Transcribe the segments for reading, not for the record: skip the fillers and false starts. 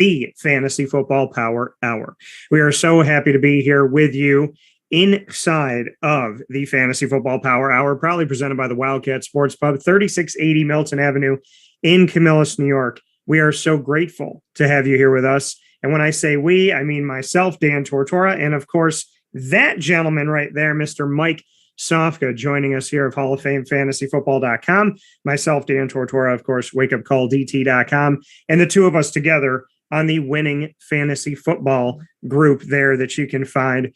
the Fantasy Football Power Hour. We are so happy to be here with you inside of the Fantasy Football Power Hour, proudly presented by the Wildcat Sports Pub, 3680 Milton Avenue in Camillus, New York. We are so grateful to have you here with us. And when I say we, I mean myself, Dan Tortora, and of course, that gentleman right there, Mr. Mike Sofka, joining us here of Hall of Fame FantasyFootball.com. Myself, Dan Tortora, of course, WakeUpCallDT.com, and the two of us together on the Winning Fantasy Football group there that you can find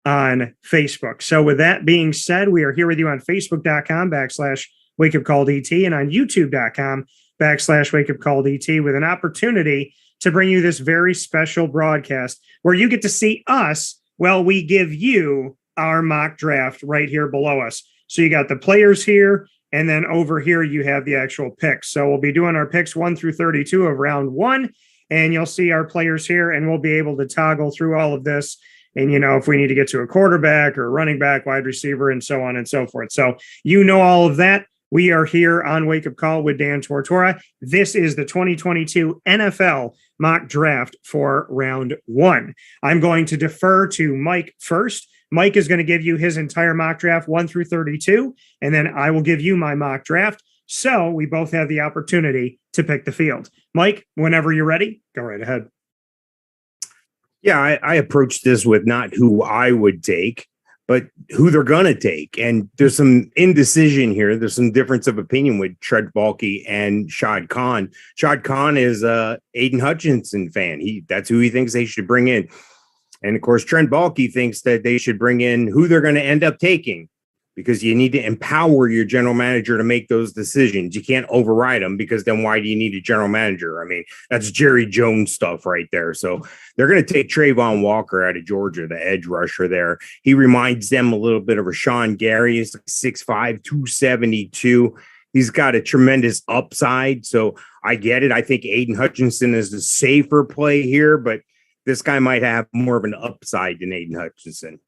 on Facebook. So with that being said, we are here with you on Facebook.com/WakeUpCallDT and on YouTube.com/WakeUpCallDT with an opportunity to bring you this very special broadcast where you get to see us while we give you our mock draft right here below us. So you got the players here, and then over here you have the actual picks. So we'll be doing our picks 1 through 32 of round 1, and you'll see our players here, and we'll be able to toggle through all of this. And, you know, if we need to get to a quarterback or running back, wide receiver, and so on and so forth. So you know all of that. We are here on Wake Up Call with Dan Tortora. This is the 2022 NFL mock draft for round 1. I'm going to defer to Mike first. Mike is going to give you his entire mock draft 1 through 32, and then I will give you my mock draft. So we both have the opportunity to pick the field. Mike, whenever you're ready, go right ahead. Yeah, I approached this with not who I would take, but who they're going to take. And there's some indecision here. There's some difference of opinion with Trent Baalke and Shad Khan. Shad Khan is a Aiden Hutchinson fan. That's who he thinks they should bring in. And of course, Trent Baalke thinks that they should bring in who they're going to end up taking, because you need to empower your general manager to make those decisions. You can't override them, because then why do you need a general manager? I mean, that's Jerry Jones stuff right there. So they're going to take Trayvon Walker out of Georgia, the edge rusher there. He reminds them a little bit of Rashawn Gary. He's like 6'5", 272. He's got a tremendous upside. So I get it. I think Aiden Hutchinson is the safer play here, but this guy might have more of an upside than Aiden Hutchinson.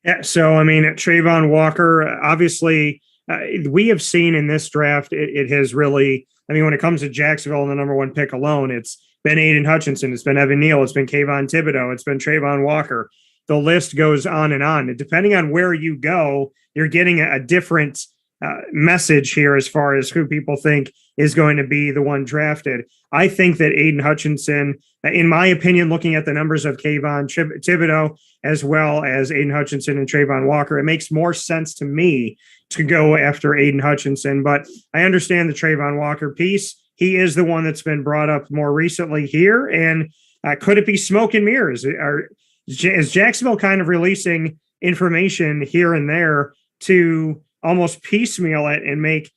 Yeah, so, I mean, Trayvon Walker, obviously, we have seen in this draft, it has really, I mean, when it comes to Jacksonville and the number 1 pick alone, it's been Aiden Hutchinson, it's been Evan Neal, it's been Kayvon Thibodeau, it's been Trayvon Walker. The list goes on. And depending on where you go, you're getting a different message here as far as who people think is going to be the one drafted. I think that Aiden Hutchinson, in my opinion, looking at the numbers of Kayvon Thibodeau as well as Aiden Hutchinson and Trayvon Walker, it makes more sense to me to go after Aiden Hutchinson. But I understand the Trayvon Walker piece. He is the one that's been brought up more recently here. And could it be smoke and mirrors? Is Jacksonville kind of releasing information here and there to almost piecemeal it and make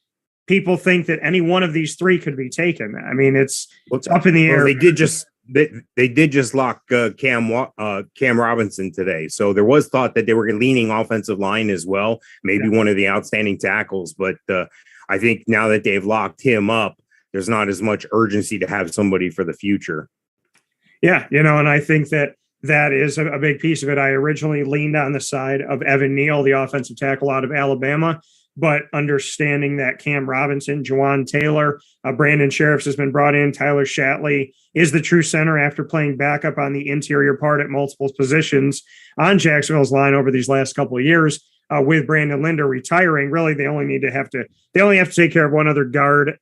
people think that any one of these 3 could be taken? I mean, it's up in the air. They did just lock Cam Robinson today. So there was thought that they were leaning offensive line as well, maybe one of the outstanding tackles. But I think now that they've locked him up, there's not as much urgency to have somebody for the future. Yeah, you know, and I think that is a big piece of it. I originally leaned on the side of Evan Neal, the offensive tackle out of Alabama, but understanding that Cam Robinson, Jawan Taylor, Brandon Sheriffs has been brought in, Tyler Shatley is the true center after playing backup on the interior part at multiple positions on Jacksonville's line over these last couple of years. With Brandon Linder retiring, really they only have to take care of one other guard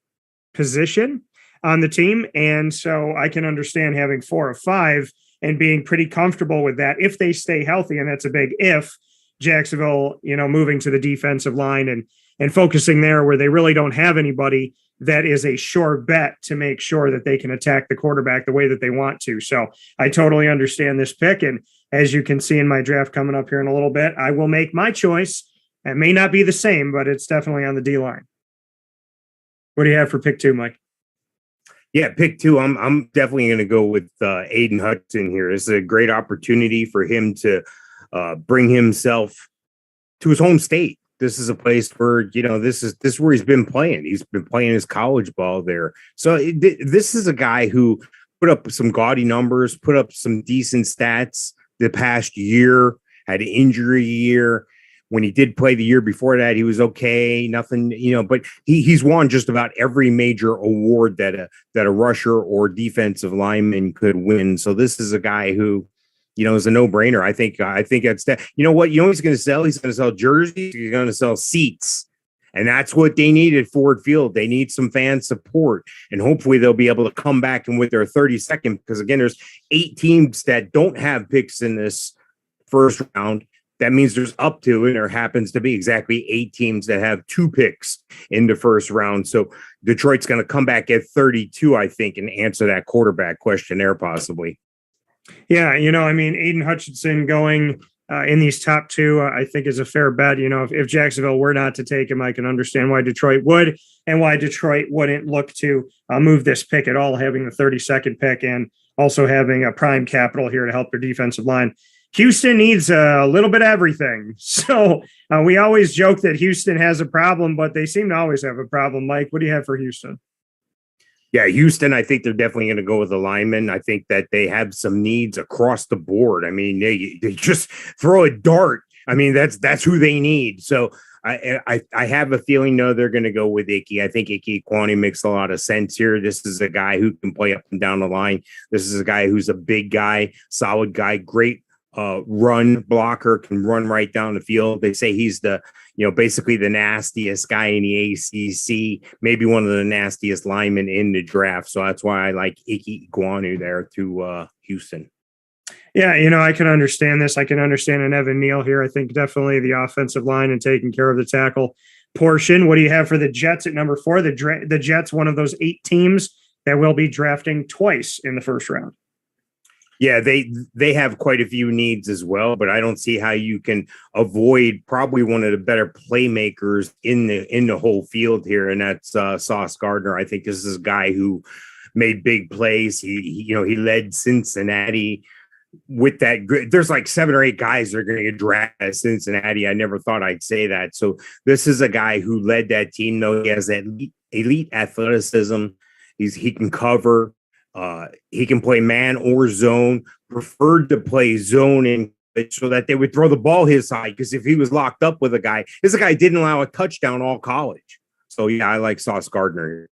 position on the team. And so I can understand having 4 or 5 and being pretty comfortable with that if they stay healthy. And that's a big if. Jacksonville, you know, moving to the defensive line and focusing there where they really don't have anybody that is a sure bet to make sure that they can attack the quarterback the way that they want to. So I totally understand this pick. And as you can see in my draft coming up here in a little bit, I will make my choice. It may not be the same, but it's definitely on the D line. What do you have for pick 2, Mike? Yeah, pick 2. I'm definitely going to go with Aiden Hutchinson here. It's a great opportunity for him to bring himself to his home state. This is a place where, you know, this is where he's been playing. He's been playing his college ball there. So this is a guy who put up some gaudy numbers, put up some decent stats the past year, had an injury year, When he did play the year before that, he was okay, nothing, but he's won just about every major award that a rusher or defensive lineman could win. So this is a guy who, is a no-brainer. I think that's that. You know what? You know what he's going to sell? He's going to sell jerseys. He's going to sell seats. And that's what they need at Ford Field. They need some fan support. And hopefully they'll be able to come back and with their 32nd, because again, there's 8 teams that don't have picks in this first round. That means there's up to, and there happens to be exactly 8 teams that have 2 picks in the first round. So Detroit's going to come back at 32, I think, and answer that quarterback question there possibly. Yeah, Aiden Hutchinson going in these top 2, I think is a fair bet. If Jacksonville were not to take him, I can understand why Detroit would and why Detroit wouldn't look to move this pick at all, having the 32nd pick and also having a prime capital here to help their defensive line. Houston needs a little bit of everything. So we always joke that Houston has a problem, but they seem to always have a problem. Mike, what do you have for Houston? Yeah, Houston, I think they're definitely going to go with the linemen. I think that they have some needs across the board. I mean, they just throw a dart. I mean, that's who they need. So I have a feeling, no, they're going to go with Ickey. I think Ickey Ekwonu makes a lot of sense here. This is a guy who can play up and down the line. This is a guy who's a big guy, solid guy, great run blocker, can run right down the field. They say he's basically the nastiest guy in the ACC, maybe one of the nastiest linemen in the draft. So that's why I like Ickey Ekwonu there to Houston. Yeah, I can understand this. I can understand an Evan Neal here. I think definitely the offensive line and taking care of the tackle portion. What do you have for the Jets at number 4? The Jets, one of those 8 teams that will be drafting twice in the first round. Yeah, they have quite a few needs as well, but I don't see how you can avoid probably one of the better playmakers in the whole field here, and that's Sauce Gardner. I think this is a guy who made big plays. He led Cincinnati with that. There's like 7 or 8 guys that are going to get drafted at Cincinnati. I never thought I'd say that. So this is a guy who led that team. Though he has that elite athleticism. He can cover. He can play man or zone, preferred to play zone so that they would throw the ball his side. Because if he was locked up with a guy, this guy didn't allow a touchdown all college. So, yeah, I like Sauce Gardner.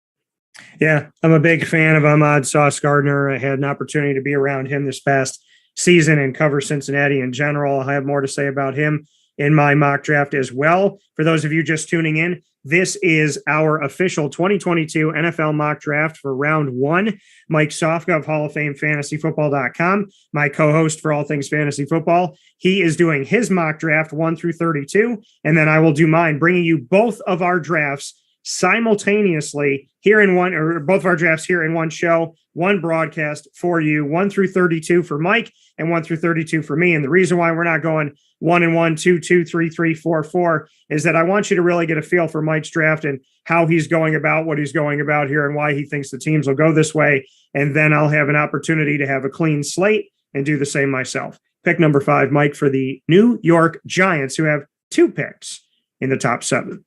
Yeah, I'm a big fan of Ahmad Sauce Gardner. I had an opportunity to be around him this past season and cover Cincinnati in general. I have more to say about him in my mock draft as well. For those of you just tuning in, this is our official 2022 NFL mock draft for round 1. Mike Sofka of Hall of Fame FantasyFootball.com, my co-host for all things fantasy football. He is doing his mock draft 1 through 32, and then I will do mine, bringing you both of our drafts simultaneously here in one, or both of our drafts here in one show, one broadcast for you, 1 through 32 for Mike and 1 through 32 for me. And the reason why we're not going 1 and 1, 2, 2, 3, 3, 4, 4 is that I want you to really get a feel for Mike's draft and how he's going about what he's going about here and why he thinks the teams will go this way. And then I'll have an opportunity to have a clean slate and do the same myself. Pick number 5, Mike, for the New York Giants, who have 2 picks in the top 7.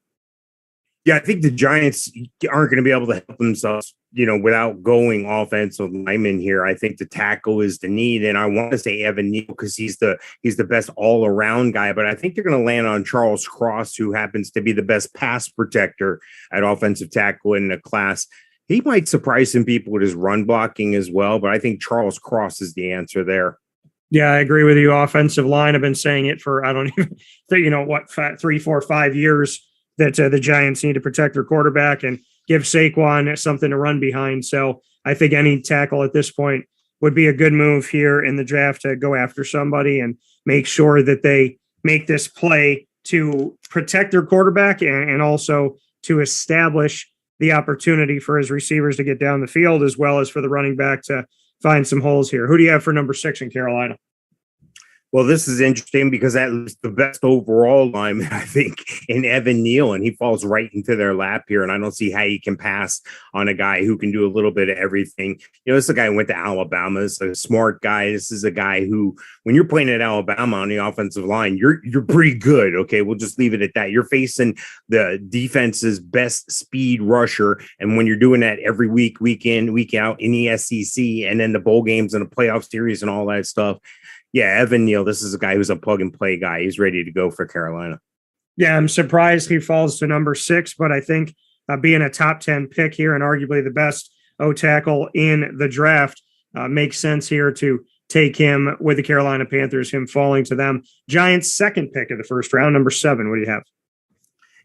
Yeah, I think the Giants aren't going to be able to help themselves, without going offensive lineman here. I think the tackle is the need, and I want to say Evan Neal because he's the best all around guy. But I think they're going to land on Charles Cross, who happens to be the best pass protector at offensive tackle in the class. He might surprise some people with his run blocking as well, but I think Charles Cross is the answer there. Yeah, I agree with you. Offensive line, I've been saying it for I don't even 3, 4, 5 years. That the Giants need to protect their quarterback and give Saquon something to run behind. So I think any tackle at this point would be a good move here in the draft to go after somebody and make sure that they make this play to protect their quarterback and also to establish the opportunity for his receivers to get down the field, as well as for the running back to find some holes here. Who do you have for number 6 in Carolina? Well, this is interesting because that was the best overall lineman, I think, in Evan Neal, and he falls right into their lap here. And I don't see how you can pass on a guy who can do a little bit of everything. This is a guy who went to Alabama. This is a smart guy. This is a guy who, when you're playing at Alabama on the offensive line, you're pretty good. Okay, we'll just leave it at that. You're facing the defense's best speed rusher, and when you're doing that every week, week in, week out in the SEC, and then the bowl games and the playoff series and all that stuff. Yeah, Evan Neal, this is a guy who's a plug-and-play guy. He's ready to go for Carolina. Yeah, I'm surprised he falls to number 6, but I think being a top 10 pick here and arguably the best O tackle in the draft makes sense here to take him with the Carolina Panthers, him falling to them. Giants' second pick of the first round, number 7. What do you have?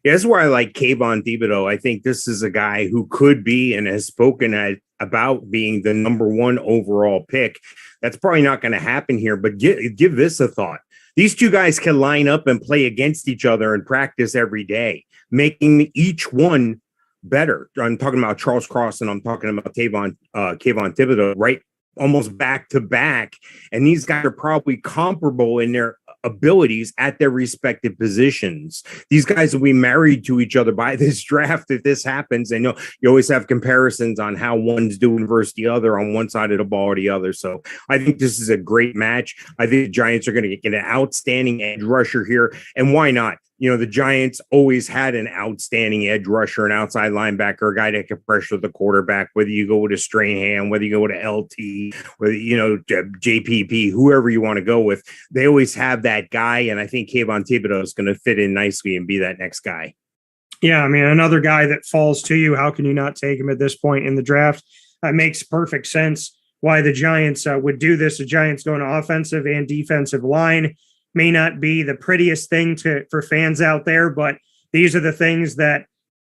Yeah, this is where I like Kayvon Thibodeaux. I think this is a guy who could be and has spoken about being the number 1 overall pick. That's probably not going to happen here, but give this a thought. These two guys can line up and play against each other and practice every day, making each one better. I'm talking about Charles Cross and I'm talking about Kayvon Thibodeaux, right? Almost back to back. And these guys are probably comparable in their abilities at their respective positions. These guys will be married to each other by this draft if this happens. And you always have comparisons on how one's doing versus the other on one side of the ball or the other. So I think this is a great match. I think the Giants are going to get an outstanding edge rusher here. And why not? The Giants always had an outstanding edge rusher, an outside linebacker, a guy that can pressure the quarterback, whether you go with a Strahan, whether you go with a LT, whether, JPP, whoever you want to go with. They always have that guy. And I think Kayvon Thibodeaux is going to fit in nicely and be that next guy. Yeah, I mean, another guy that falls to you. How can you not take him at this point in the draft? It makes perfect sense why the Giants would do this. The Giants going to offensive and defensive line. May not be the prettiest thing for fans out there, but these are the things that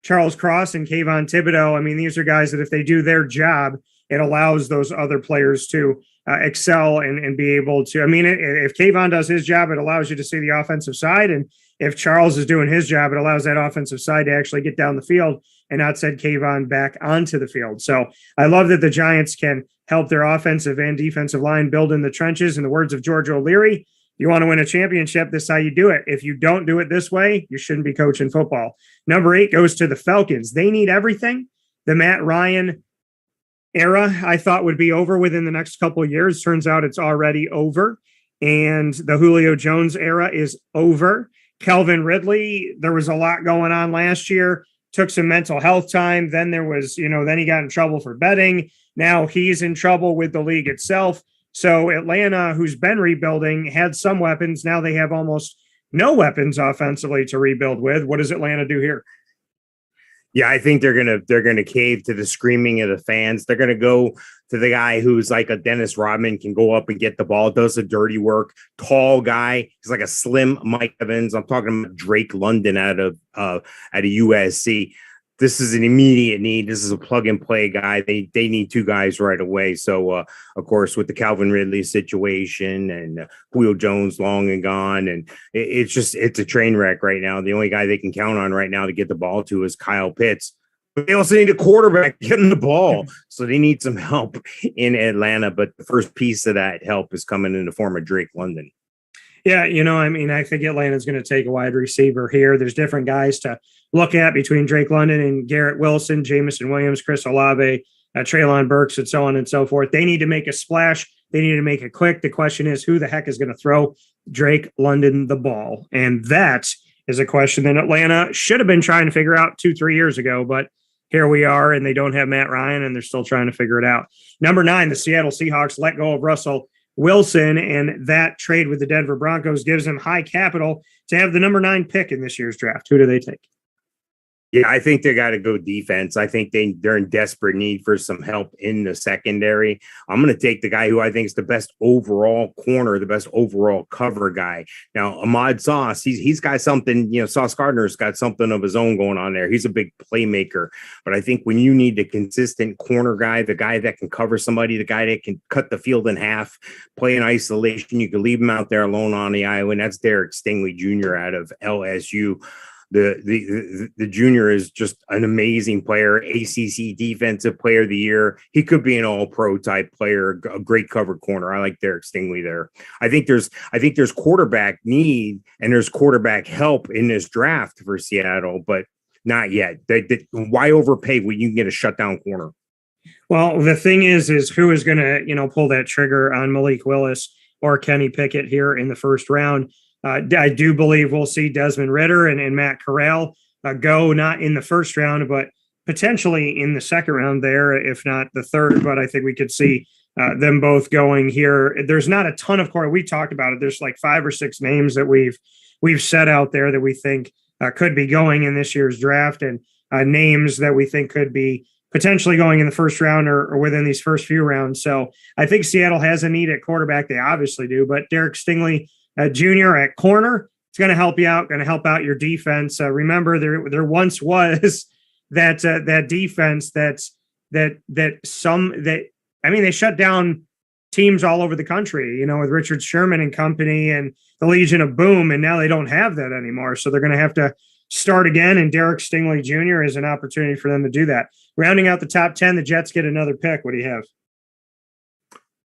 Charles Cross and Kayvon Thibodeaux, I mean, these are guys that if they do their job, it allows those other players to excel and be able to, I mean, if Kayvon does his job, it allows you to see the offensive side. And if Charles is doing his job, it allows that offensive side to actually get down the field and not send Kayvon back onto the field. So I love that the Giants can help their offensive and defensive line build in the trenches. In the words of George O'Leary, you want to win a championship, this is how you do it. If you don't do it this way, you shouldn't be coaching football. Number 8 goes to the Falcons. They need everything. The Matt Ryan era, I thought, would be over within the next couple of years. Turns out it's already over. And the Julio Jones era is over. Calvin Ridley, there was a lot going on last year. Took some mental health time. Then there was, then he got in trouble for betting. Now he's in trouble with the league itself. So Atlanta, who's been rebuilding, had some weapons. Now they have almost no weapons offensively to rebuild with. What does Atlanta do here? Yeah, I think they're gonna cave to the screaming of the fans. They're gonna go to the guy who's like a Dennis Rodman, can go up and get the ball, does the dirty work. Tall guy, he's like a slim Mike Evans. I'm talking about Drake London out of USC. This is an immediate need. This is a plug and play guy. They need 2 guys right away. So, of course, with the Calvin Ridley situation and Julio Jones long and gone, and it's a train wreck right now. The only guy they can count on right now to get the ball to is Kyle Pitts. But they also need a quarterback getting the ball. So they need some help in Atlanta. But the first piece of that help is coming in the form of Drake London. Yeah, I think Atlanta's going to take a wide receiver here. There's different guys to look at between Drake London and Garrett Wilson, Jameson Williams, Chris Olave, Treylon Burks, and so on and so forth. They need to make a splash. They need to make it quick. The question is, who the heck is going to throw Drake London the ball? And that is a question that Atlanta should have been trying to figure out 2-3 years ago, but here we are, and they don't have Matt Ryan, and they're still trying to figure it out. Number 9, the Seattle Seahawks let go of Russell Wilson, and that trade with the Denver Broncos gives them high capital to have the number 9 pick in this year's draft. Who do they take? Yeah, I think they got to go defense. I think they're in desperate need for some help in the secondary. I'm going to take the guy who I think is the best overall corner, the best overall cover guy. Now, Ahmad Sauce, he's got something, Sauce Gardner's got something of his own going on there. He's a big playmaker. But I think when you need a consistent corner guy, the guy that can cover somebody, the guy that can cut the field in half, play in isolation, you can leave him out there alone on the island. That's Derek Stingley Jr. out of LSU. The junior is just an amazing player, ACC Defensive Player of the Year. He could be an all-pro type player, a great covered corner. I like Derek Stingley there. I think there's quarterback need and there's quarterback help in this draft for Seattle, but not yet. Why overpay when you can get a shutdown corner? Well, the thing is who is going to, pull that trigger on Malik Willis or Kenny Pickett here in the first round. I do believe we'll see Desmond Ridder and Matt Corral go not in the first round, but potentially in the second round there, if not the third. But I think we could see them both going here. There's not a ton of we talked about it. There's like 5 or 6 names that we've set out there that we think could be going in this year's draft, and names that we think could be potentially going in the first round or within these first few rounds. So I think Seattle has a need at quarterback. They obviously do, but Derek Stingley Jr. at corner, it's going to help you out, going to help out your defense. Remember, there once was that defense they shut down teams all over the country, with Richard Sherman and company and the Legion of Boom, and now they don't have that anymore. So they're going to have to start again, and Derek Stingley Jr. is an opportunity for them to do that. Rounding out the top 10, the Jets get another pick. What do you have?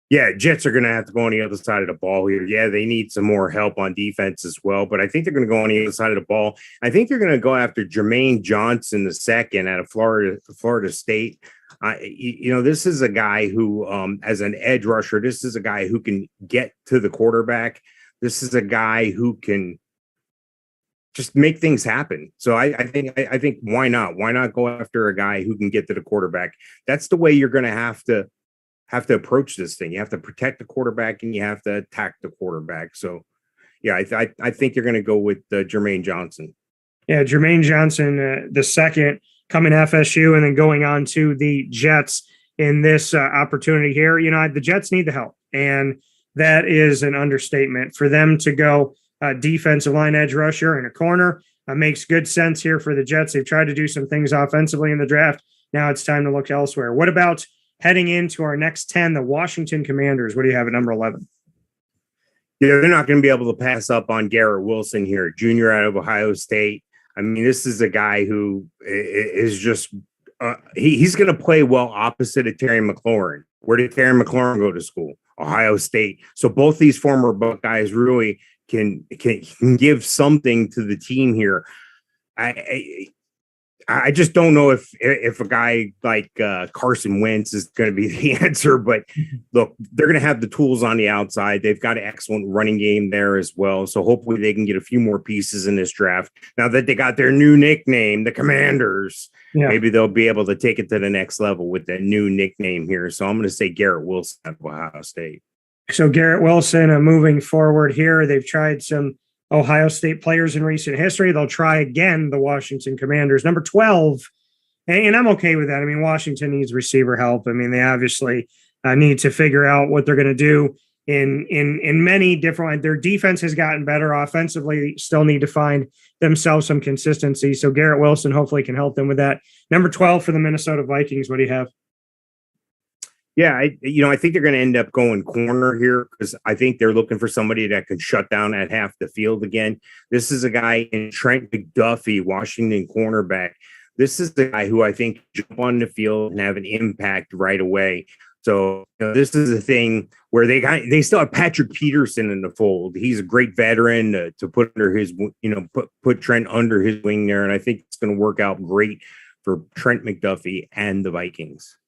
Yeah, Jets are going to have to go on the other side of the ball here. Yeah, they need some more help on defense as well, but I think they're going to go on the other side of the ball. I think they're going to go after Jermaine Johnson II out of Florida State. This is a guy who, as an edge rusher, this is a guy who can get to the quarterback. This is a guy who can just make things happen. So I think why not? Why not go after a guy who can get to the quarterback? That's the way you're going to have to approach this thing. You have to protect the quarterback and you have to attack the quarterback. So, yeah, I think you're going to go with Jermaine Johnson. Yeah, Jermaine Johnson, the second, coming FSU and then going on to the Jets in this opportunity here. The Jets need the help, and that is an understatement. For them to go defensive line edge rusher and a corner makes good sense here for the Jets. They've tried to do some things offensively in the draft. Now it's time to look elsewhere. What about heading into our next 10, the Washington Commanders? What do you have at number 11? Yeah, they're not going to be able to pass up on Garrett Wilson here, junior out of Ohio State. I mean, this is a guy who is just he's going to play well opposite of Terry McLaurin. Where did Terry McLaurin go to school? Ohio State. So both these former Buckeyes really can give something to the team here. I just don't know if a guy like Carson Wentz is going to be the answer, but look, they're going to have the tools on the outside. They've got an excellent running game there as well. So hopefully they can get a few more pieces in this draft. Now that they got their new nickname, the Commanders, maybe they'll be able to take it to the next level with that new nickname here. So I'm going to say Garrett Wilson of Ohio State. So Garrett Wilson, moving forward here, they've tried some Ohio State players in recent history. They'll try again the Washington Commanders. Number 12, and I'm okay with that. I mean, Washington needs receiver help. I mean, they obviously need to figure out what they're going to do in many different. Their defense has gotten better. Offensively, still need to find themselves some consistency. So Garrett Wilson hopefully can help them with that. Number 12 for the Minnesota Vikings. What do you have? Yeah, I think they're going to end up going corner here because I think they're looking for somebody that can shut down at half the field again. This is a guy in Trent McDuffie, Washington cornerback. This is the guy who I think jump on the field and have an impact right away. So this is a thing where they still have Patrick Peterson in the fold. He's a great veteran to put under his, put Trent under his wing there, and I think it's going to work out great for Trent McDuffie and the Vikings.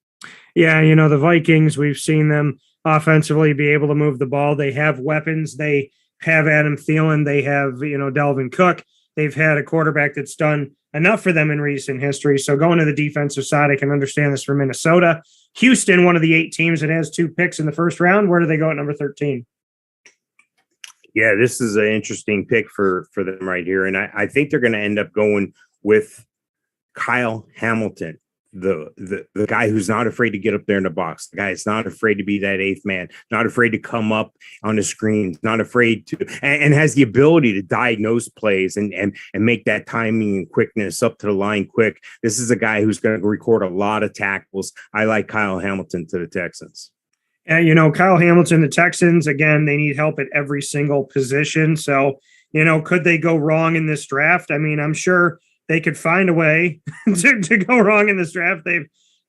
Yeah, the Vikings, we've seen them offensively be able to move the ball. They have weapons. They have Adam Thielen. They have, Dalvin Cook. They've had a quarterback that's done enough for them in recent history. So going to the defensive side, I can understand this for Minnesota. Houston, one of the 8 teams that has 2 picks in the first round. Where do they go at number 13? Yeah, this is an interesting pick for them right here. And I think they're going to end up going with Kyle Hamilton. The guy who's not afraid to get up there in the box, the guy that's not afraid to be that 8th man, not afraid to come up on the screen, not afraid to, and has the ability to diagnose plays and make that timing and quickness up to the line quick. This is a guy who's going to record a lot of tackles. I like Kyle Hamilton to the Texans. And, Kyle Hamilton, the Texans, again, they need help at every single position. So, could they go wrong in this draft? I mean, I'm sure they could find a way to go wrong in this draft.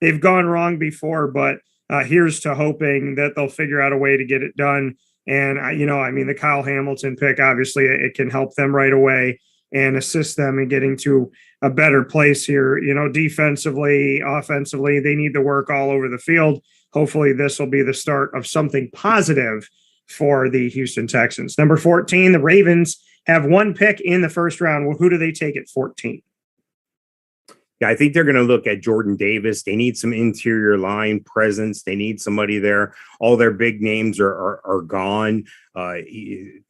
They've gone wrong before, but here's to hoping that they'll figure out a way to get it done. And, the Kyle Hamilton pick, obviously it can help them right away and assist them in getting to a better place here. Defensively, offensively, they need to work all over the field. Hopefully this will be the start of something positive for the Houston Texans. Number 14, the Ravens have 1 pick in the first round. Well, who do they take at 14? Yeah, I think they're going to look at Jordan Davis. They need some interior line presence. They need somebody there. All their big names are gone. They're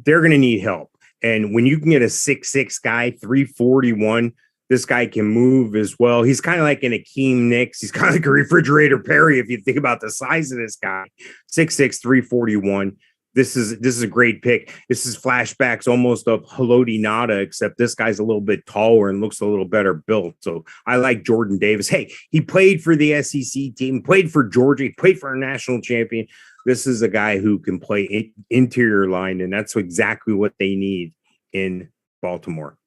going to need help. And when you can get a 6'6" guy, 341, this guy can move as well. He's kind of like an Akeem Nicks. He's kind of like a Refrigerator Perry if you think about the size of this guy. 6'6", 341. This is a great pick. This is flashbacks almost of Haloti Ngata, except this guy's a little bit taller and looks a little better built. So I like Jordan Davis. Hey, he played for the SEC team, played for Georgia, he played for a national champion. This is a guy who can play interior line, and that's exactly what they need in Baltimore.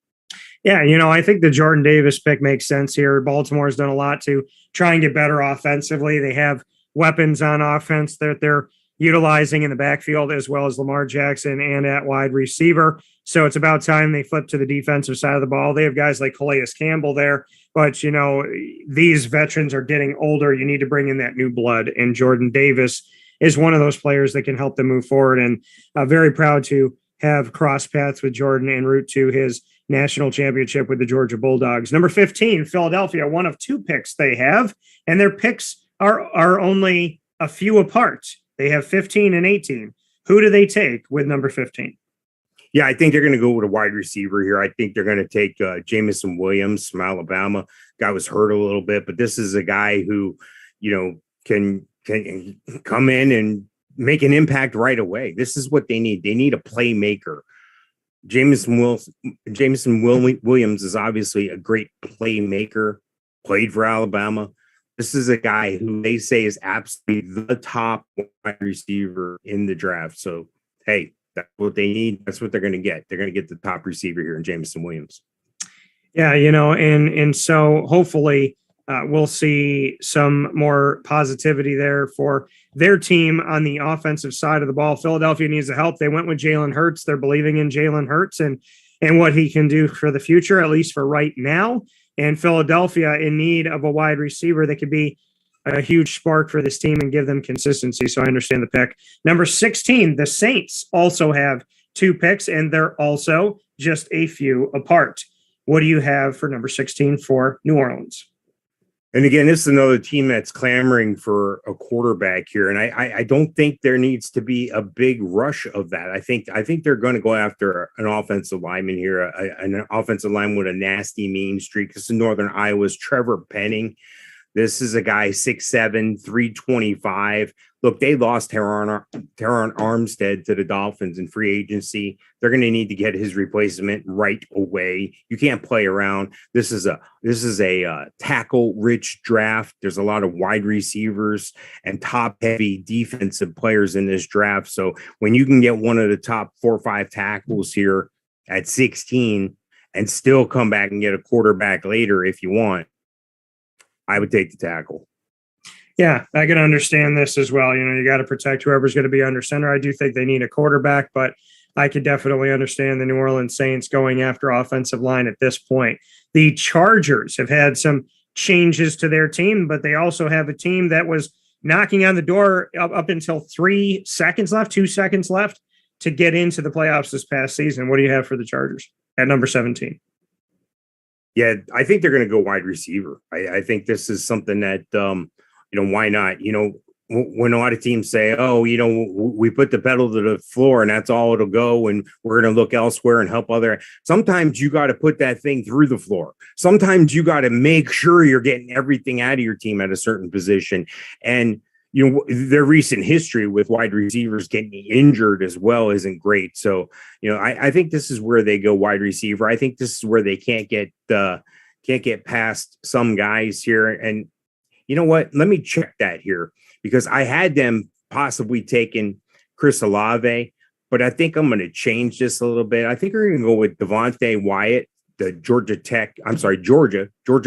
Yeah, I think the Jordan Davis pick makes sense here. Baltimore's done a lot to try and get better offensively. They have weapons on offense that they're utilizing in the backfield, as well as Lamar Jackson and at wide receiver. So it's about time they flip to the defensive side of the ball. They have guys like Calais Campbell there, but these veterans are getting older. You need to bring in that new blood, and Jordan Davis is one of those players that can help them move forward. And very proud to have crossed paths with Jordan en route to his national championship with the Georgia Bulldogs. Number 15, Philadelphia, one of two picks they have, and their picks are only a few apart. They have 15 and 18. Who do they take with number 15? Yeah, I think they're going to go with a wide receiver here. I think they're going to take Jameson Williams from Alabama. Guy was hurt a little bit, but this is a guy who, can come in and make an impact right away. This is what they need. They need a playmaker. Jameson Williams is obviously a great playmaker, played for Alabama. This is a guy who they say is absolutely the top wide receiver in the draft. So, hey, that's what they need. That's what they're going to get. They're going to get the top receiver here in Jameson Williams. Yeah, and so hopefully we'll see some more positivity there for their team on the offensive side of the ball. Philadelphia needs the help. They went with Jalen Hurts. They're believing in Jalen Hurts and what he can do for the future, at least for right now. And Philadelphia in need of a wide receiver that could be a huge spark for this team and give them consistency. So I understand the pick. Number 16, the Saints also have two picks, and they're also just a few apart. What do you have for number 16 for New Orleans? And again, this is another team that's clamoring for a quarterback here. And I don't think there needs to be a big rush of that. I think they're going to go after an offensive lineman here, an offensive line with a nasty mean streak. This is Northern Iowa's Trevor Penning. This is a guy 6'7", 325. Look, they lost Teron Armstead to the Dolphins in free agency. They're going to need to get his replacement right away. You can't play around. This is a tackle-rich draft. There's a lot of wide receivers and top-heavy defensive players in this draft. So when you can get one of the top 4 or 5 tackles here at 16 and still come back and get a quarterback later if you want, I would take the tackle. Yeah, I can understand this as well. You got to protect whoever's going to be under center. I do think they need a quarterback, but I could definitely understand the New Orleans Saints going after offensive line at this point. The Chargers have had some changes to their team, but they also have a team that was knocking on the door up until 2 seconds left to get into the playoffs this past season. What do you have for the Chargers at number 17? Yeah, I think they're going to go wide receiver. I think this is something that, why not? When a lot of teams say, we put the pedal to the floor and that's all it'll go, and we're going to look elsewhere and help other. Sometimes you got to put that thing through the floor. Sometimes you got to make sure you're getting everything out of your team at a certain position. And, their recent history with wide receivers getting injured as well isn't great. So, I think this is where they go wide receiver. I think this is where they can't get past some guys here. And you know what? Let me check that here, because I had them possibly taking Chris Olave, but I think I'm going to change this a little bit. I think we're going to go with Devontae Wyatt, the Georgia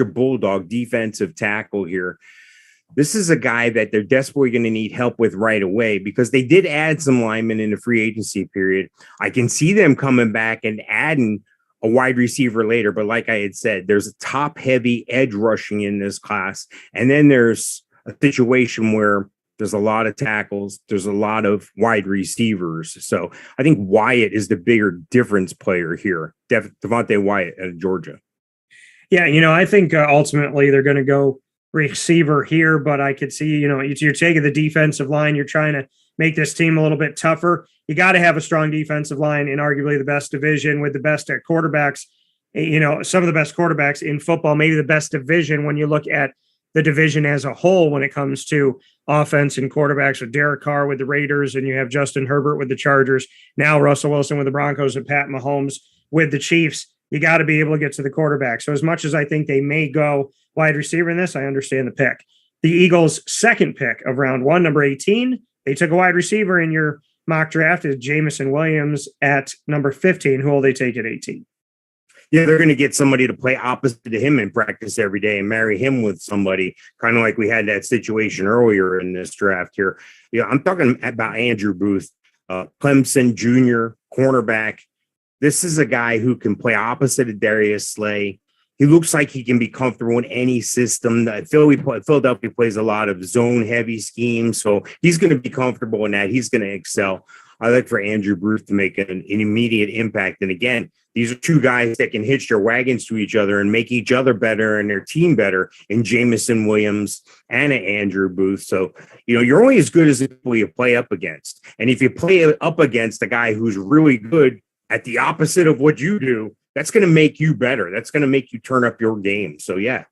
Bulldog defensive tackle here. This is a guy that they're desperately going to need help with right away, because they did add some linemen in the free agency period. I can see them coming back and adding a wide receiver later. But like I had said, there's a top heavy edge rushing in this class. And then there's a situation where there's a lot of tackles. There's a lot of wide receivers. So I think Wyatt is the bigger difference player here. Devontae Wyatt at Georgia. Yeah. I think ultimately they're going to go receiver here, but I could see, you're taking the defensive line. You're trying to make this team a little bit tougher. You got to have a strong defensive line in arguably the best division with the best at quarterbacks, some of the best quarterbacks in football, maybe the best division when you look at the division as a whole when it comes to offense and quarterbacks, with Derek Carr with the Raiders, and you have Justin Herbert with the Chargers, now Russell Wilson with the Broncos, and Pat Mahomes with the Chiefs. You got to be able to get to the quarterback. So as much as I think they may go wide receiver in this, I understand the pick. The Eagles' second pick of round 1, number 18, they took a wide receiver in your mock draft is Jameson Williams at number 15. Who will they take at 18? Yeah, they're going to get somebody to play opposite to him in practice every day and marry him with somebody, kind of like we had that situation earlier in this draft here. I'm talking about Andrew Booth, Clemson Jr., cornerback. This is a guy who can play opposite of Darius Slay. He looks like he can be comfortable in any system. Philadelphia plays a lot of zone-heavy schemes, so he's going to be comfortable in that. He's going to excel. I like for Andrew Booth to make an immediate impact. And again, these are two guys that can hitch their wagons to each other and make each other better and their team better in Jameson Williams and Andrew Booth. So, you're only as good as the people you play up against. And if you play up against a guy who's really good at the opposite of what you do, that's going to make you better. That's going to make you turn up your game. So, yeah.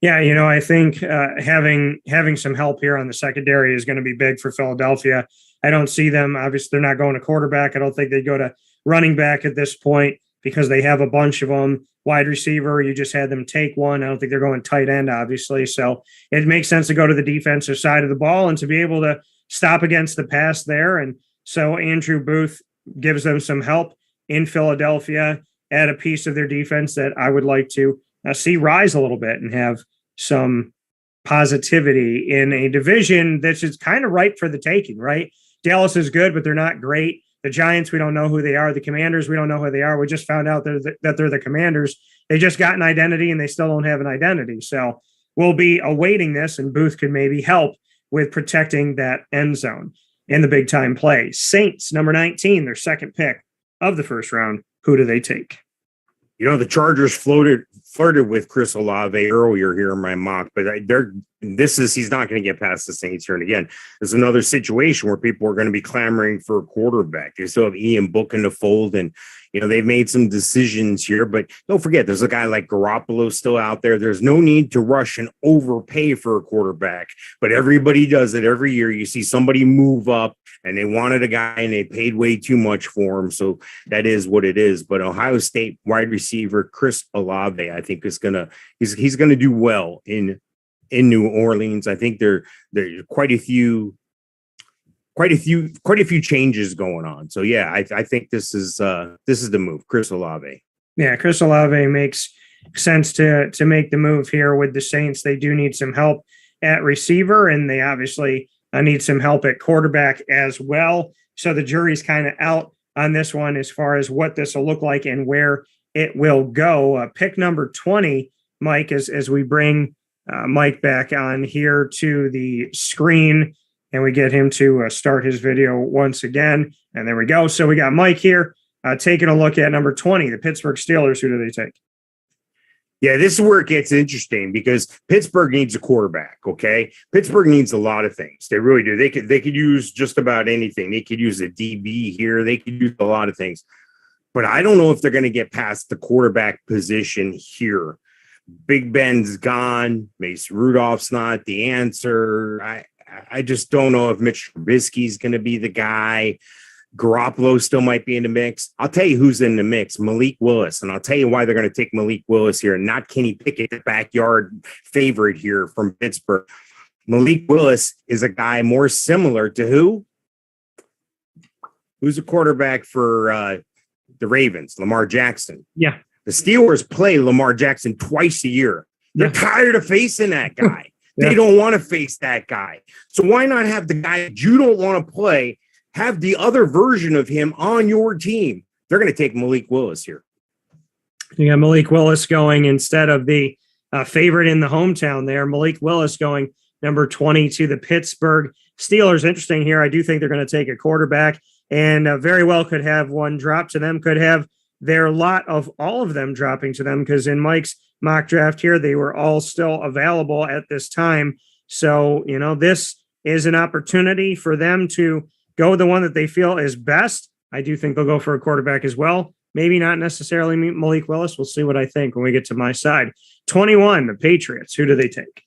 Yeah, I think having some help here on the secondary is going to be big for Philadelphia. I don't see them. Obviously, they're not going to quarterback. I don't think they go to running back at this point because they have a bunch of them. Wide receiver, you just had them take one. I don't think they're going tight end, obviously. So it makes sense to go to the defensive side of the ball and to be able to stop against the pass there. And so Andrew Booth gives them some help in Philadelphia at a piece of their defense that I would like to see rise a little bit and have some positivity in a division that's just kind of ripe for the taking, right? Dallas is good, but they're not great. The Giants, we don't know who they are. The Commanders, we don't know who they are. We just found out that they're the Commanders. They just got an identity and they still don't have an identity. So we'll be awaiting this, and Booth could maybe help with protecting that end zone in the big time play. Saints, number 19, their second pick of the first round. Who do they take? The Chargers flirted with Chris Olave earlier here in my mock, but he's not going to get past the Saints here. And again, there's another situation where people are going to be clamoring for a quarterback. They still have Ian Book in the fold, and they've made some decisions here. But don't forget, there's a guy like Garoppolo still out there. There's no need to rush and overpay for a quarterback, but everybody does it every year. You see somebody move up, and they wanted a guy, and they paid way too much for him. So that is what it is. But Ohio State wide receiver Chris Olave, I think he's gonna do well in New Orleans. I think there are quite a few changes going on. So yeah, I think this is the move. Chris Olave. Yeah, Chris Olave makes sense to make the move here with the Saints. They do need some help at receiver, and they obviously need some help at quarterback as well. So the jury's kind of out on this one as far as what this will look like and where it will go. Pick number 20, Mike, as we bring Mike back on here to the screen and we get him to start his video once again. And there we go. So we got Mike here taking a look at number 20, the Pittsburgh Steelers. Who do they take? Yeah, this is where it gets interesting because Pittsburgh needs a quarterback, okay? Pittsburgh needs a lot of things. They really do. They could use just about anything. They could use a DB here. They could use a lot of things. But I don't know if they're going to get past the quarterback position here. Big Ben's gone. Mace Rudolph's not the answer. I just don't know if Mitch Trubisky's going to be the guy. Garoppolo still might be in the mix. I'll tell you who's in the mix, Malik Willis. And I'll tell you why they're going to take Malik Willis here and not Kenny Pickett, the backyard favorite here from Pittsburgh. Malik Willis is a guy more similar to who? Who's a quarterback for the Ravens? Lamar Jackson. Yeah. The Steelers play Lamar Jackson twice a year. They're tired of facing that guy. They don't want to face that guy. So why not have the guy you don't want to play, have the other version of him on your team? They're going to take Malik Willis here. You got Malik Willis going instead of the favorite in the hometown there. Malik Willis going number 20 to the Pittsburgh Steelers. Interesting here. I do think they're going to take a quarterback and very well could have one drop to them, could have their lot of all of them dropping to them because in Mike's mock draft here, they were all still available at this time. So, this is an opportunity for them to go the one that they feel is best. I do think they'll go for a quarterback as well. Maybe not necessarily Malik Willis. We'll see what I think when we get to my side. 21, the Patriots. Who do they take?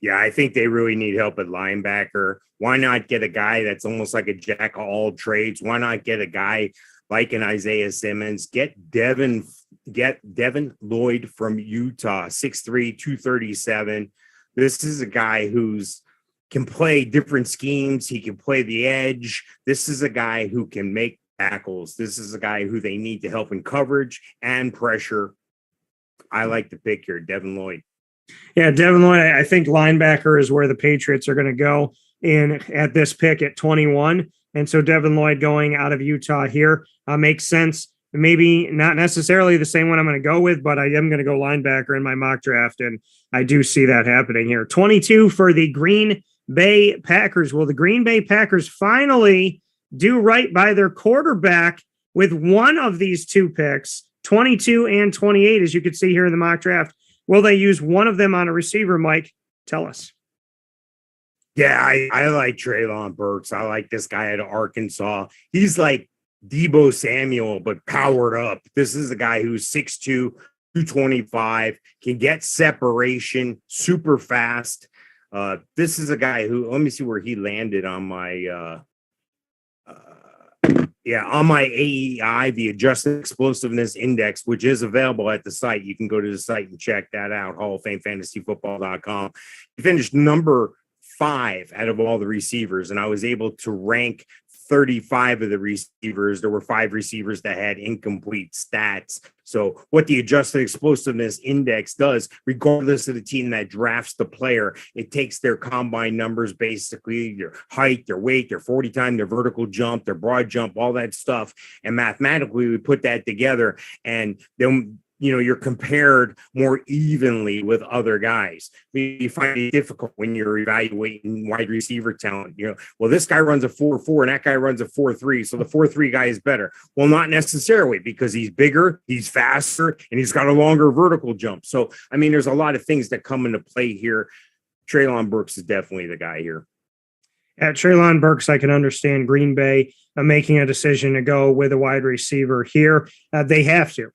Yeah, I think they really need help at linebacker. Why not get a guy that's almost like a jack of all trades? Why not get a guy like an Isaiah Simmons? Get Devin Lloyd from Utah, 6'3", 237. This is a guy who's can play different schemes. He can play the edge. This is a guy who can make tackles. This is a guy who they need to help in coverage and pressure. I like the pick here, Devin Lloyd. Yeah, Devin Lloyd, I think linebacker is where the Patriots are going to go in at this pick at 21. And so Devin Lloyd going out of Utah here makes sense. Maybe not necessarily the same one I'm going to go with, but I am going to go linebacker in my mock draft, and I do see that happening here. 22 for the Green Bay Packers. Will the Green Bay Packers finally do right by their quarterback with one of these two picks, 22 and 28, as you can see here in the mock draft? Will they use one of them on a receiver, Mike? Tell us. Yeah, I like Trayvon Burks. I like this guy out of Arkansas. He's like Deebo Samuel, but powered up. This is a guy who's 6'2", 225, can get separation, super fast. This is a guy who, let me see where he landed on my on my AEI, the Adjusted Explosiveness Index, which is available at the site. You can go to the site and check that out, hallofamefantasyfootball.com. He finished number 5 out of all the receivers, and I was able to rank 35 of the receivers. There were 5 receivers that had incomplete stats. So what the Adjusted Explosiveness Index does, regardless of the team that drafts the player, it takes their combine numbers, basically their height, their weight, their 40 time, their vertical jump, their broad jump, all that stuff. And mathematically, we put that together, and then you're compared more evenly with other guys. You find it difficult when you're evaluating wide receiver talent. Well, this guy runs a 4.4 and that guy runs a 4.3. So the 4.3 guy is better. Well, not necessarily, because he's bigger, he's faster, and he's got a longer vertical jump. So, I mean, there's a lot of things that come into play here. Treylon Burks is definitely the guy here. At Treylon Burks, I can understand Green Bay making a decision to go with a wide receiver here. They have to.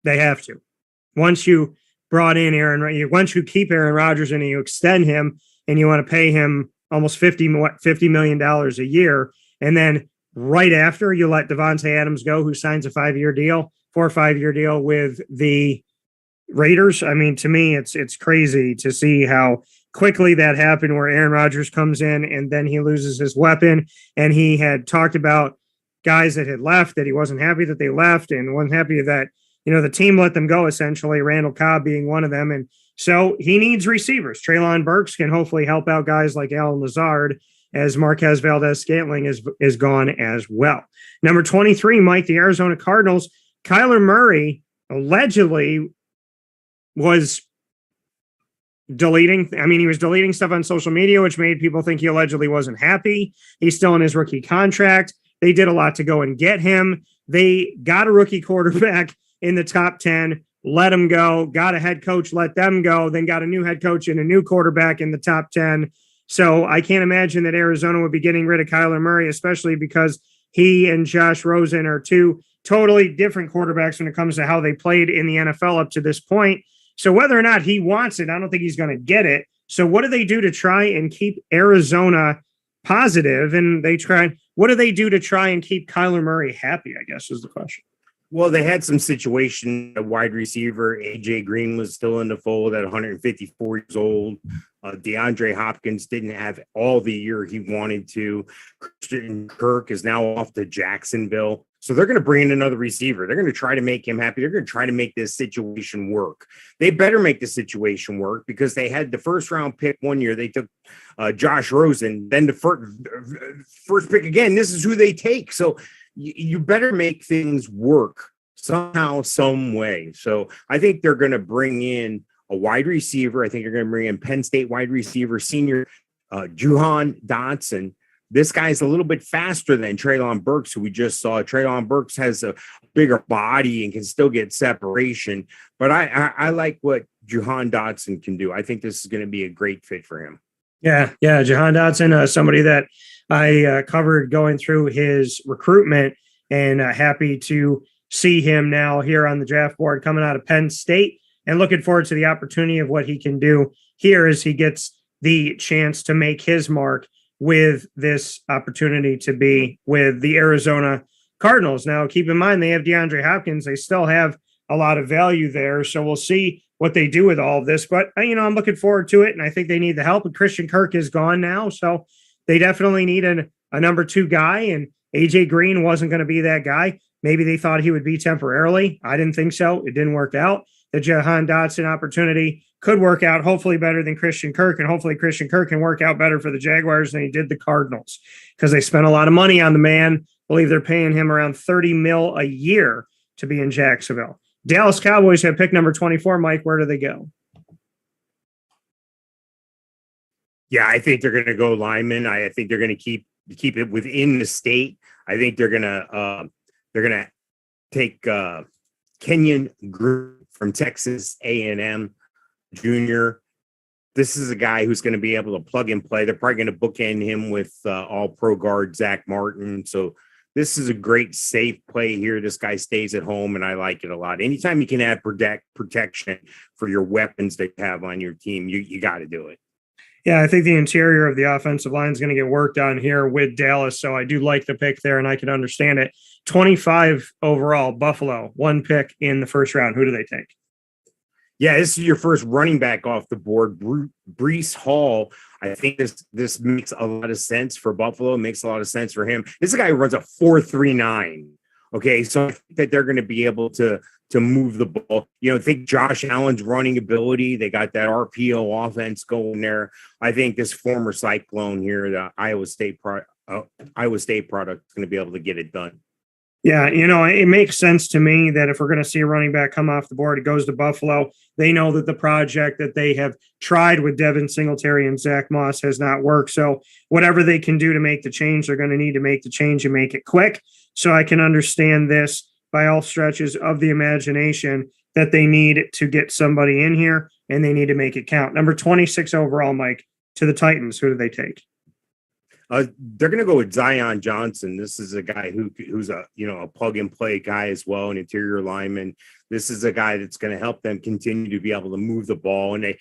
They have to. Once you brought in once you keep Aaron Rodgers and you extend him and you want to pay him almost $50 million a year, and then right after you let Devontae Adams go, who signs a 4 or 5 year deal with the Raiders. I mean, to me, it's crazy to see how quickly that happened, where Aaron Rodgers comes in and then he loses his weapon. And he had talked about guys that had left, that he wasn't happy that they left and wasn't happy that the team let them go, essentially, Randall Cobb being one of them. And so he needs receivers. Treylon Burks can hopefully help out guys like Allen Lazard, as Marquez Valdez-Scantling is gone as well. Number 23, Mike, the Arizona Cardinals. Kyler Murray allegedly was deleting stuff on social media, which made people think he allegedly wasn't happy. He's still in his rookie contract. They did a lot to go and get him. They got a rookie quarterback in the top 10, let him go, got a head coach, let them go, then got a new head coach and a new quarterback in the top 10. So I can't imagine that Arizona would be getting rid of Kyler Murray, especially because he and Josh Rosen are two totally different quarterbacks when it comes to how they played in the NFL up to this point. So whether or not he wants it, I don't think he's going to get it. So what do they do to try and keep Arizona positive? And what do they do to try and keep Kyler Murray happy, I guess, is the question. Well, they had some situation at wide receiver. AJ Green was still in the fold at 154 years old. DeAndre Hopkins didn't have all the year he wanted to. Christian Kirk is now off to Jacksonville. So they're going to bring in another receiver. They're going to try to make him happy. They're going to try to make this situation work. They better make the situation work, because they had the first round pick one year. They took Josh Rosen, then the first pick again. This is who they take. So you better make things work somehow, some way. So I think they're going to bring in a wide receiver. I think they're going to bring in Penn State wide receiver, senior Jahan Dotson. This guy's a little bit faster than Treylon Burks, who we just saw. Treylon Burks has a bigger body and can still get separation. But I like what Jahan Dotson can do. I think this is going to be a great fit for him. Yeah. Jahan Dotson, somebody that I covered going through his recruitment, and happy to see him now here on the draft board coming out of Penn State, and looking forward to the opportunity of what he can do here as he gets the chance to make his mark with this opportunity to be with the Arizona Cardinals. Now, keep in mind, they have DeAndre Hopkins. They still have a lot of value there. So we'll see what they do with all of this. But, I'm looking forward to it, and I think they need the help. And Christian Kirk is gone now. So they definitely need a number 2 guy. And AJ Green wasn't going to be that guy. Maybe they thought he would be temporarily. I didn't think so. It didn't work out. The Jahan Dotson opportunity could work out hopefully better than Christian Kirk, and hopefully Christian Kirk can work out better for the Jaguars than he did the Cardinals, because they spent a lot of money on the man. I believe they're paying him around $30 million a year to be in Jacksonville. Dallas Cowboys have pick number 24. Mike, where do they go? Yeah, I think they're going to go lineman. I think they're going to keep it within the state. I think they're going to take Kenyon Green from Texas A&M Jr. This is a guy who's going to be able to plug and play. They're probably going to bookend him with all-pro guard Zach Martin. So this is a great safe play here. This guy stays at home, and I like it a lot. Anytime you can add protection for your weapons that you have on your team, you got to do it. Yeah, I think the interior of the offensive line is going to get worked on here with Dallas, so I do like the pick there, and I can understand it. 25 overall, Buffalo, 1 pick in the first round. Who do they take? Yeah, this is your first running back off the board, Breece Hall. I think this makes a lot of sense for Buffalo. It makes a lot of sense for him. This is a guy who runs a 4.39. Okay, so I think that they're going to be able to move the ball. Think Josh Allen's running ability. They got that RPO offense going there. I think this former Cyclone here, the Iowa State product, is going to be able to get it done. Yeah, it makes sense to me that if we're going to see a running back come off the board, it goes to Buffalo. They know that the project that they have tried with Devin Singletary and Zach Moss has not worked. So whatever they can do to make the change, they're going to need to make the change and make it quick. So I can understand this by all stretches of the imagination that they need to get somebody in here and they need to make it count. Number 26 overall, Mike, to the Titans. Who do they take? They're going to go with Zion Johnson. This is a guy who's a plug and play guy as well, an interior lineman. This is a guy that's going to help them continue to be able to move the ball. And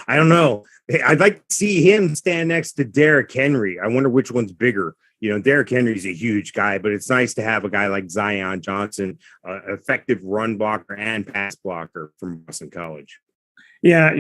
I don't know. I'd like to see him stand next to Derrick Henry. I wonder which one's bigger. Derrick Henry's a huge guy, but it's nice to have a guy like Zion Johnson, effective run blocker and pass blocker from Boston College. Yeah,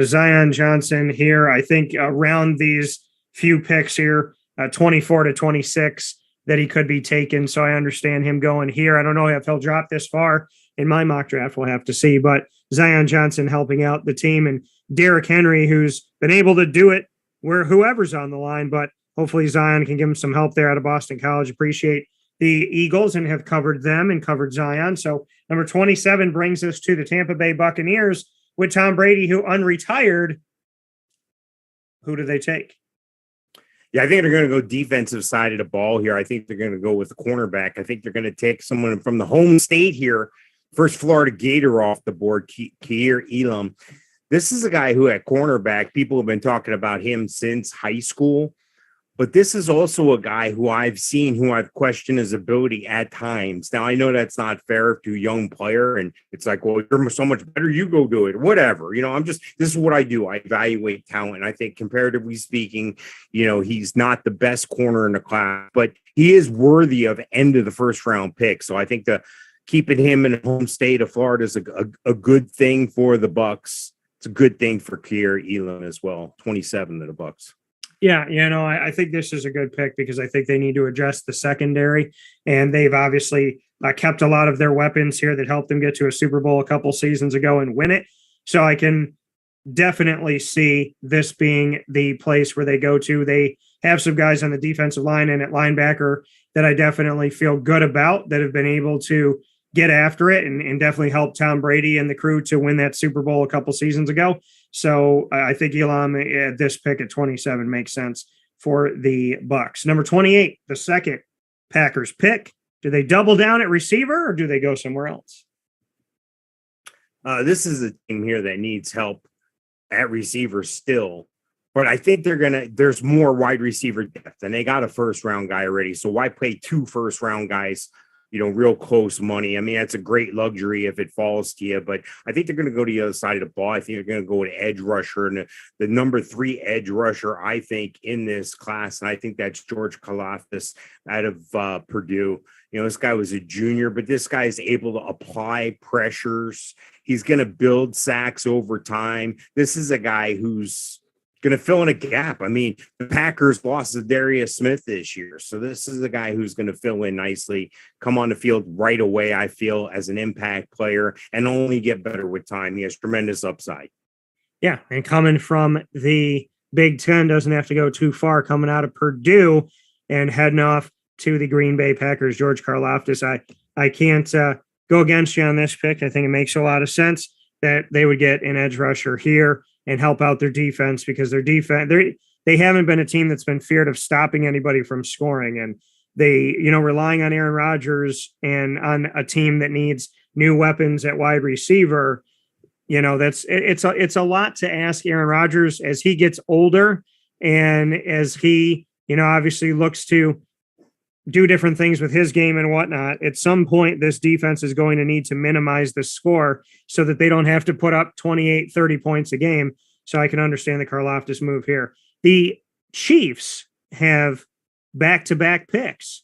Zion Johnson here, I think around these few picks here, 24 to 26, that he could be taken. So I understand him going here. I don't know if he'll drop this far in my mock draft. We'll have to see. But Zion Johnson helping out the team, and Derrick Henry, who's been able to do it where whoever's on the line, but hopefully Zion can give him some help there out of Boston College. Appreciate the Eagles and have covered them and covered Zion. So number 27 brings us to the Tampa Bay Buccaneers with Tom Brady, who unretired. Who do they take? Yeah, I think they're going to go defensive side of the ball here. I think they're going to go with the cornerback. I think they're going to take someone from the home state here. First Florida Gator off the board, Kaiir Elam. This is a guy who at cornerback, people have been talking about him since high school. But this is also a guy who I've questioned his ability at times. Now, I know that's not fair to a young player, and it's like, well, you're so much better, you go do it, whatever. This is what I do. I evaluate talent. I think comparatively speaking, he's not the best corner in the class, but he is worthy of end of the first round pick. So I think keeping him in the home state of Florida is a good thing for the Bucs. It's a good thing for Kaiir Elam as well. 27 of the Bucs. Yeah, I think this is a good pick because I think they need to adjust the secondary, and they've obviously kept a lot of their weapons here that helped them get to a Super Bowl a couple seasons ago and win it. So I can definitely see this being the place where they go to. They have some guys on the defensive line and at linebacker that I definitely feel good about that have been able to get after it and definitely help Tom Brady and the crew to win that Super Bowl a couple seasons ago. So I think Elam at this pick at 27 makes sense for the Bucs. Number 28, the second Packers pick. Do they double down at receiver or do they go somewhere else? This is a team here that needs help at receiver still. But I think there's more wide receiver depth, and they got a first round guy already. So why pay 2 first round guys, real close money? I mean, that's a great luxury if it falls to you, but I think they're going to go to the other side of the ball. I think they're going to go with edge rusher, and the number 3 edge rusher, I think, in this class. And I think that's George Karlaftis out of Purdue. This guy was a junior, but this guy is able to apply pressures. He's going to build sacks over time. This is a guy who's going to fill in a gap. I mean, the Packers lost to Darius Smith this year. So this is a guy who's going to fill in nicely, come on the field right away, I feel, as an impact player, and only get better with time. He has tremendous upside. Yeah, and coming from the Big Ten, doesn't have to go too far, coming out of Purdue and heading off to the Green Bay Packers, George Karlaftis. I can't go against you on this pick. I think it makes a lot of sense that they would get an edge rusher here and help out their defense, because their defense, they haven't been a team that's been feared of stopping anybody from scoring. And they, relying on Aaron Rodgers and on a team that needs new weapons at wide receiver, it's a lot to ask Aaron Rodgers as he gets older and as he, obviously looks to do different things with his game and whatnot. At some point, this defense is going to need to minimize the score so that they don't have to put up 28, 30 points a game. So I can understand the Karlaftis move here. The Chiefs have back-to-back picks,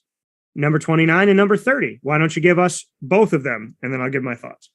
number 29 and number 30. Why don't you give us both of them? And then I'll give my thoughts.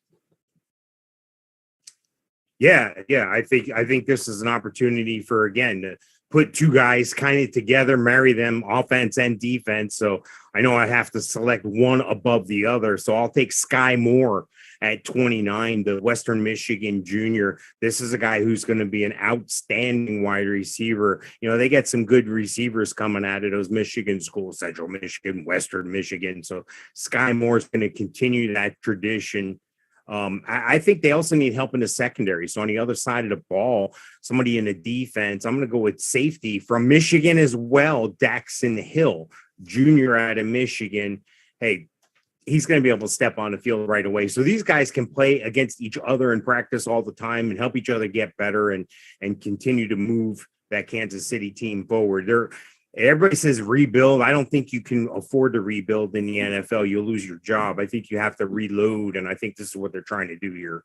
Yeah. I think this is an opportunity for, again, to put 2 guys kind of together, marry them offense and defense. So I know I have to select one above the other. So I'll take Skye Moore at 29, the Western Michigan junior. This is a guy who's going to be an outstanding wide receiver. They get some good receivers coming out of those Michigan schools, Central Michigan, Western Michigan. So Skye Moore is going to continue that tradition. I think they also need help in the secondary. So on the other side of the ball, somebody in the defense, I'm going to go with safety from Michigan as well, Daxton Hill, junior out of Michigan. Hey, he's going to be able to step on the field right away. So these guys can play against each other in practice all the time and help each other get better and continue to move that Kansas City team forward. Everybody says rebuild. I don't think you can afford to rebuild in the NFL. You'll lose your job. I think you have to reload, and I think this is what they're trying to do here.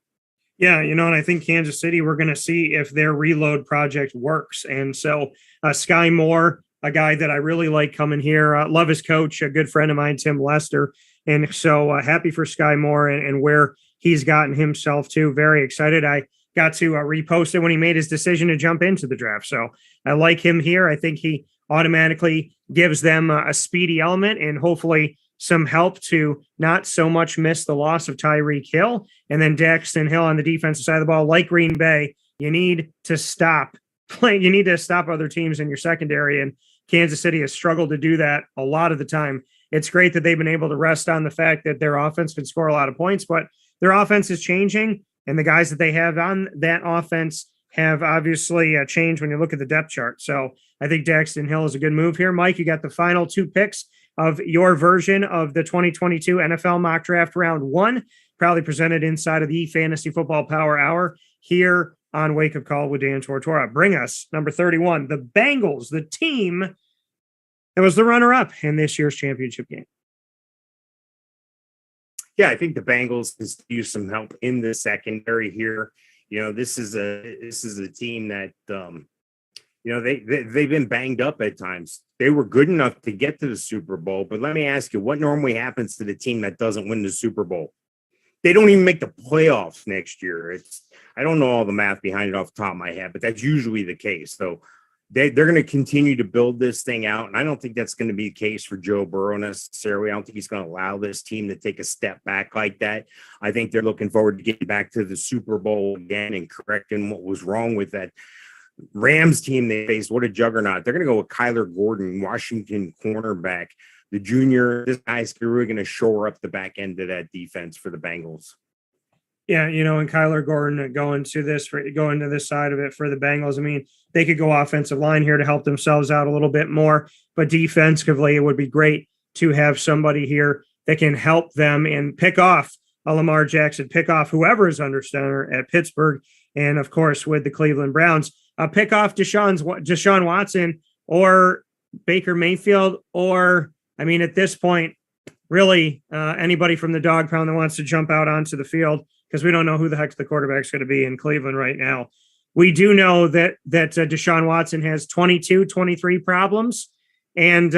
Yeah, and I think Kansas City, we're going to see if their reload project works. And so Skye Moore, a guy that I really like coming here, love his coach, a good friend of mine, Tim Lester. And so happy for Skye Moore and where he's gotten himself to. Very excited. I got to repost it when he made his decision to jump into the draft. So I like him here. I think he automatically gives them a speedy element and hopefully some help to not so much miss the loss of Tyreek Hill. And then Daxton Hill on the defensive side of the ball, like Green Bay, you need to stop playing. You need to stop other teams in your secondary. And Kansas City has struggled to do that a lot of the time. It's great that they've been able to rest on the fact that their offense can score a lot of points, but their offense is changing. And the guys that they have on that offense have obviously changed when you look at the depth chart. So I think Daxton Hill is a good move here. Mike, you got the final 2 picks of your version of the 2022 NFL Mock Draft Round 1, proudly presented inside of the Fantasy Football Power Hour here on Wake Up Call with Dan Tortora. Bring us number 31, the Bengals, the team that was the runner-up in this year's championship game. Yeah, I think the Bengals has used some help in the secondary here. This is a team that they've been banged up at times. They were good enough to get to the Super Bowl, but let me ask you, what normally happens to the team that doesn't win the Super Bowl? They don't even make the playoffs next year. I don't know all the math behind it off the top of my head, but that's usually the case. So they're going to continue to build this thing out, and I don't think that's going to be the case for Joe Burrow necessarily. I don't think he's going to allow this team to take a step back like that. I think they're looking forward to getting back to the Super Bowl again and correcting what was wrong with that Rams team they faced. What a juggernaut. They're going to go with Kyler Gordon, Washington cornerback, the junior. This guy's really going to shore up the back end of that defense for the Bengals. Yeah, and Kyler Gordon going to this side of it for the Bengals. I mean, they could go offensive line here to help themselves out a little bit more, but defensively, it would be great to have somebody here that can help them and pick off a Lamar Jackson, pick off whoever is under center at Pittsburgh. And of course, with the Cleveland Browns, pick off Deshaun Watson or Baker Mayfield, or, I mean, at this point, really anybody from the dog pound that wants to jump out onto the field, because we don't know who the heck the quarterback's going to be in Cleveland right now. We do know that Deshaun Watson has 23 problems, and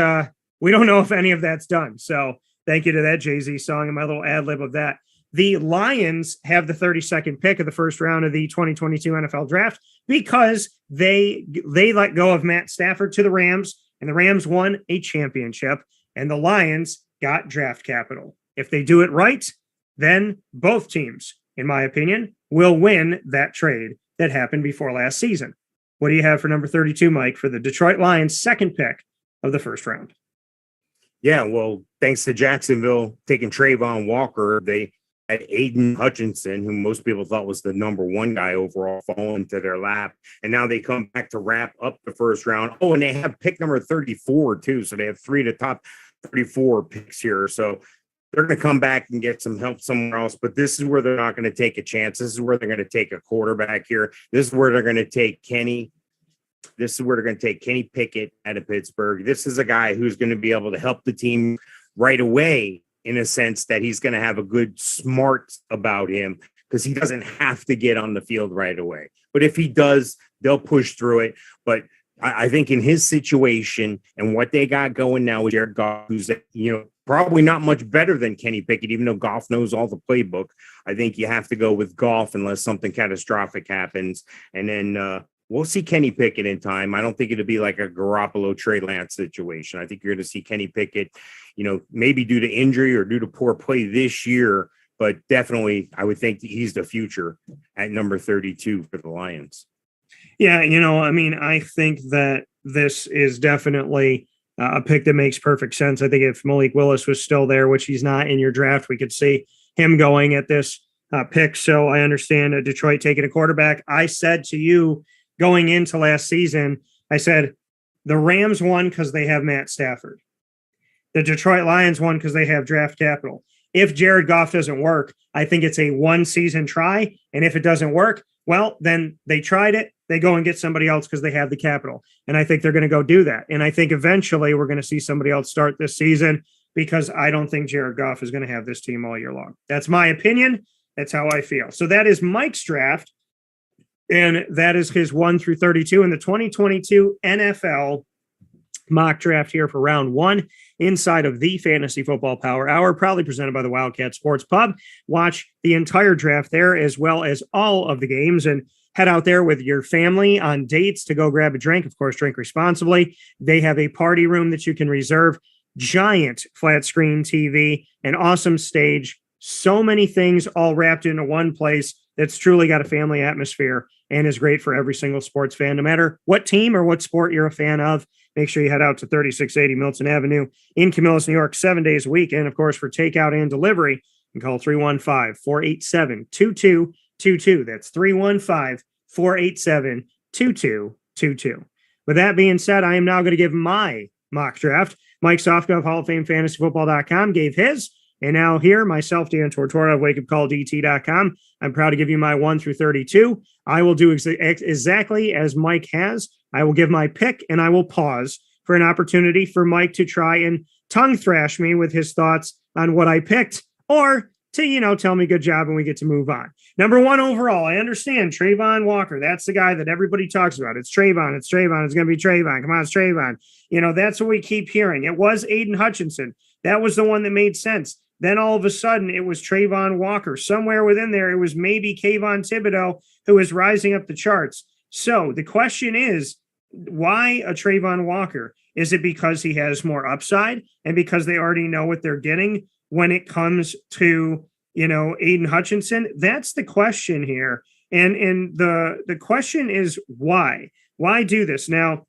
we don't know if any of that's done. So thank you to that Jay-Z song and my little ad lib of that. The Lions have the 32nd pick of the first round of the 2022 NFL draft because they let go of Matt Stafford to the Rams, and the Rams won a championship, and the Lions got draft capital. If they do it right, then both teams, in my opinion, will win that trade that happened before last season. What do you have for number 32, Mike, for the Detroit Lions' second pick of the first round? Yeah, well, thanks to Jacksonville taking Trayvon Walker, they had Aiden Hutchinson, who most people thought was the number one guy overall, fall into their lap. And now they come back to wrap up the first round. Oh, and they have pick number 34, too. So they have 3 of the top 34 picks here. So they're going to come back and get some help somewhere else. But this is where they're not going to take a chance. This is where they're going to take a quarterback here. This is where they're going to take Kenny. This is where they're going to take Kenny Pickett out of Pittsburgh. This is a guy who's going to be able to help the team right away, in a sense that he's going to have a good smart about him, because he doesn't have to get on the field right away. But if he does, they'll push through it. But I think in his situation and what they got going now with Jared Goff, who's, probably not much better than Kenny Pickett, even though Goff knows all the playbook, I think you have to go with Goff unless something catastrophic happens. And then we'll see Kenny Pickett in time. I don't think it'll be like a Garoppolo Trey Lance situation. I think you're going to see Kenny Pickett, maybe due to injury or due to poor play this year, but definitely I would think that he's the future at number 32 for the Lions. Yeah, I think that this is definitely a pick that makes perfect sense. I think if Malik Willis was still there, which he's not in your draft, we could see him going at this pick. So I understand Detroit taking a quarterback. I said to you going into last season, I said the Rams won because they have Matt Stafford. The Detroit Lions won because they have draft capital. If Jared Goff doesn't work, I think it's a one-season try. And if it doesn't work, well, then they tried it. They go and get somebody else because they have the capital. And I think they're going to go do that. And I think eventually we're going to see somebody else start this season, because I don't think Jared Goff is going to have this team all year long. That's my opinion. That's how I feel. So that is Mike's draft. And that is his 1 through 32 in the 2022 NFL mock draft here for round 1 inside of the Fantasy Football Power Hour, proudly presented by the Wildcat Sports Pub. Watch the entire draft there, as well as all of the games, and head out there with your family on dates to go grab a drink. Of course, drink responsibly. They have a party room that you can reserve, giant flat screen TV, an awesome stage, so many things all wrapped into one place that's truly got a family atmosphere and is great for every single sports fan, no matter what team or what sport you're a fan of. Make sure you head out to 3680 Milton Avenue in Camillus, New York, 7 days a week. And of course, for takeout and delivery, you can call 315-487-2222. That's 315-487-2222. With that being said, I am now going to give my mock draft. Mike Sofka of Hall of Fame FantasyFootball.com gave his. And now here, myself, Dan Tortora of WakeUpCallDT.com. I'm proud to give you my 1 through 32. I will do exactly as Mike has. I will give my pick, and I will pause for an opportunity for Mike to try and tongue thrash me with his thoughts on what I picked, or to, tell me good job and we get to move on. Number 1 overall, I understand Trayvon Walker. That's the guy that everybody talks about. It's Trayvon. It's going to be Trayvon. Come on, it's Trayvon. That's what we keep hearing. It was Aiden Hutchinson. That was the one that made sense. Then all of a sudden, it was Trayvon Walker. Somewhere within there, it was maybe Kayvon Thibodeau, who is rising up the charts. So the question is, why a Trayvon Walker? Is it because he has more upside and because they already know what they're getting when it comes to, Aiden Hutchinson? That's the question here. And the question is why? Why do this? Now,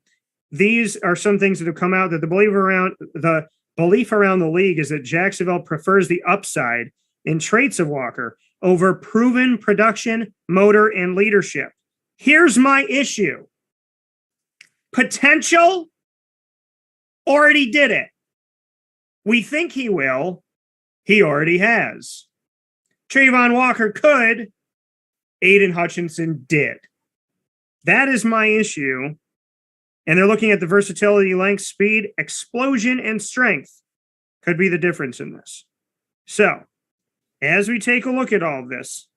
these are some things that have come out that the belief around the league is that Jacksonville prefers the upside and traits of Walker over proven production, motor, and leadership. Here's my issue. Potential already did it. We think he will. He already has. Trayvon Walker could. Aiden Hutchinson did. That is my issue. And they're looking at the versatility, length, speed, explosion, and strength could be the difference in this. So, as we take a look at all of this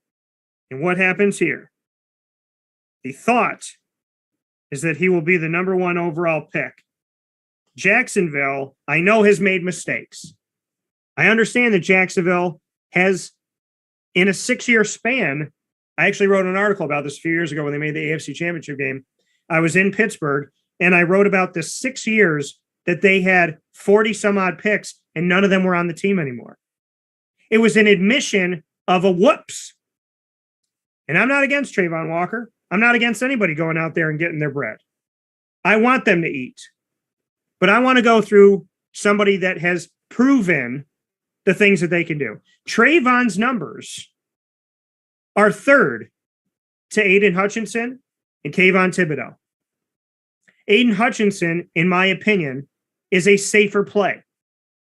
and what happens here, the thought is that he will be the number 1 overall pick. Jacksonville, I know, has made mistakes. I understand that Jacksonville has, in a 6-year span, I actually wrote an article about this a few years ago when they made the AFC Championship game. I was in Pittsburgh, and I wrote about the 6 years that they had 40 some odd picks, and none of them were on the team anymore. It was an admission of a whoops. And I'm not against Trayvon Walker. I'm not against anybody going out there and getting their bread. I want them to eat. But I want to go through somebody that has proven the things that they can do. Trayvon's numbers are third to Aiden Hutchinson and Kayvon Thibodeau. Aiden Hutchinson, in my opinion, is a safer play.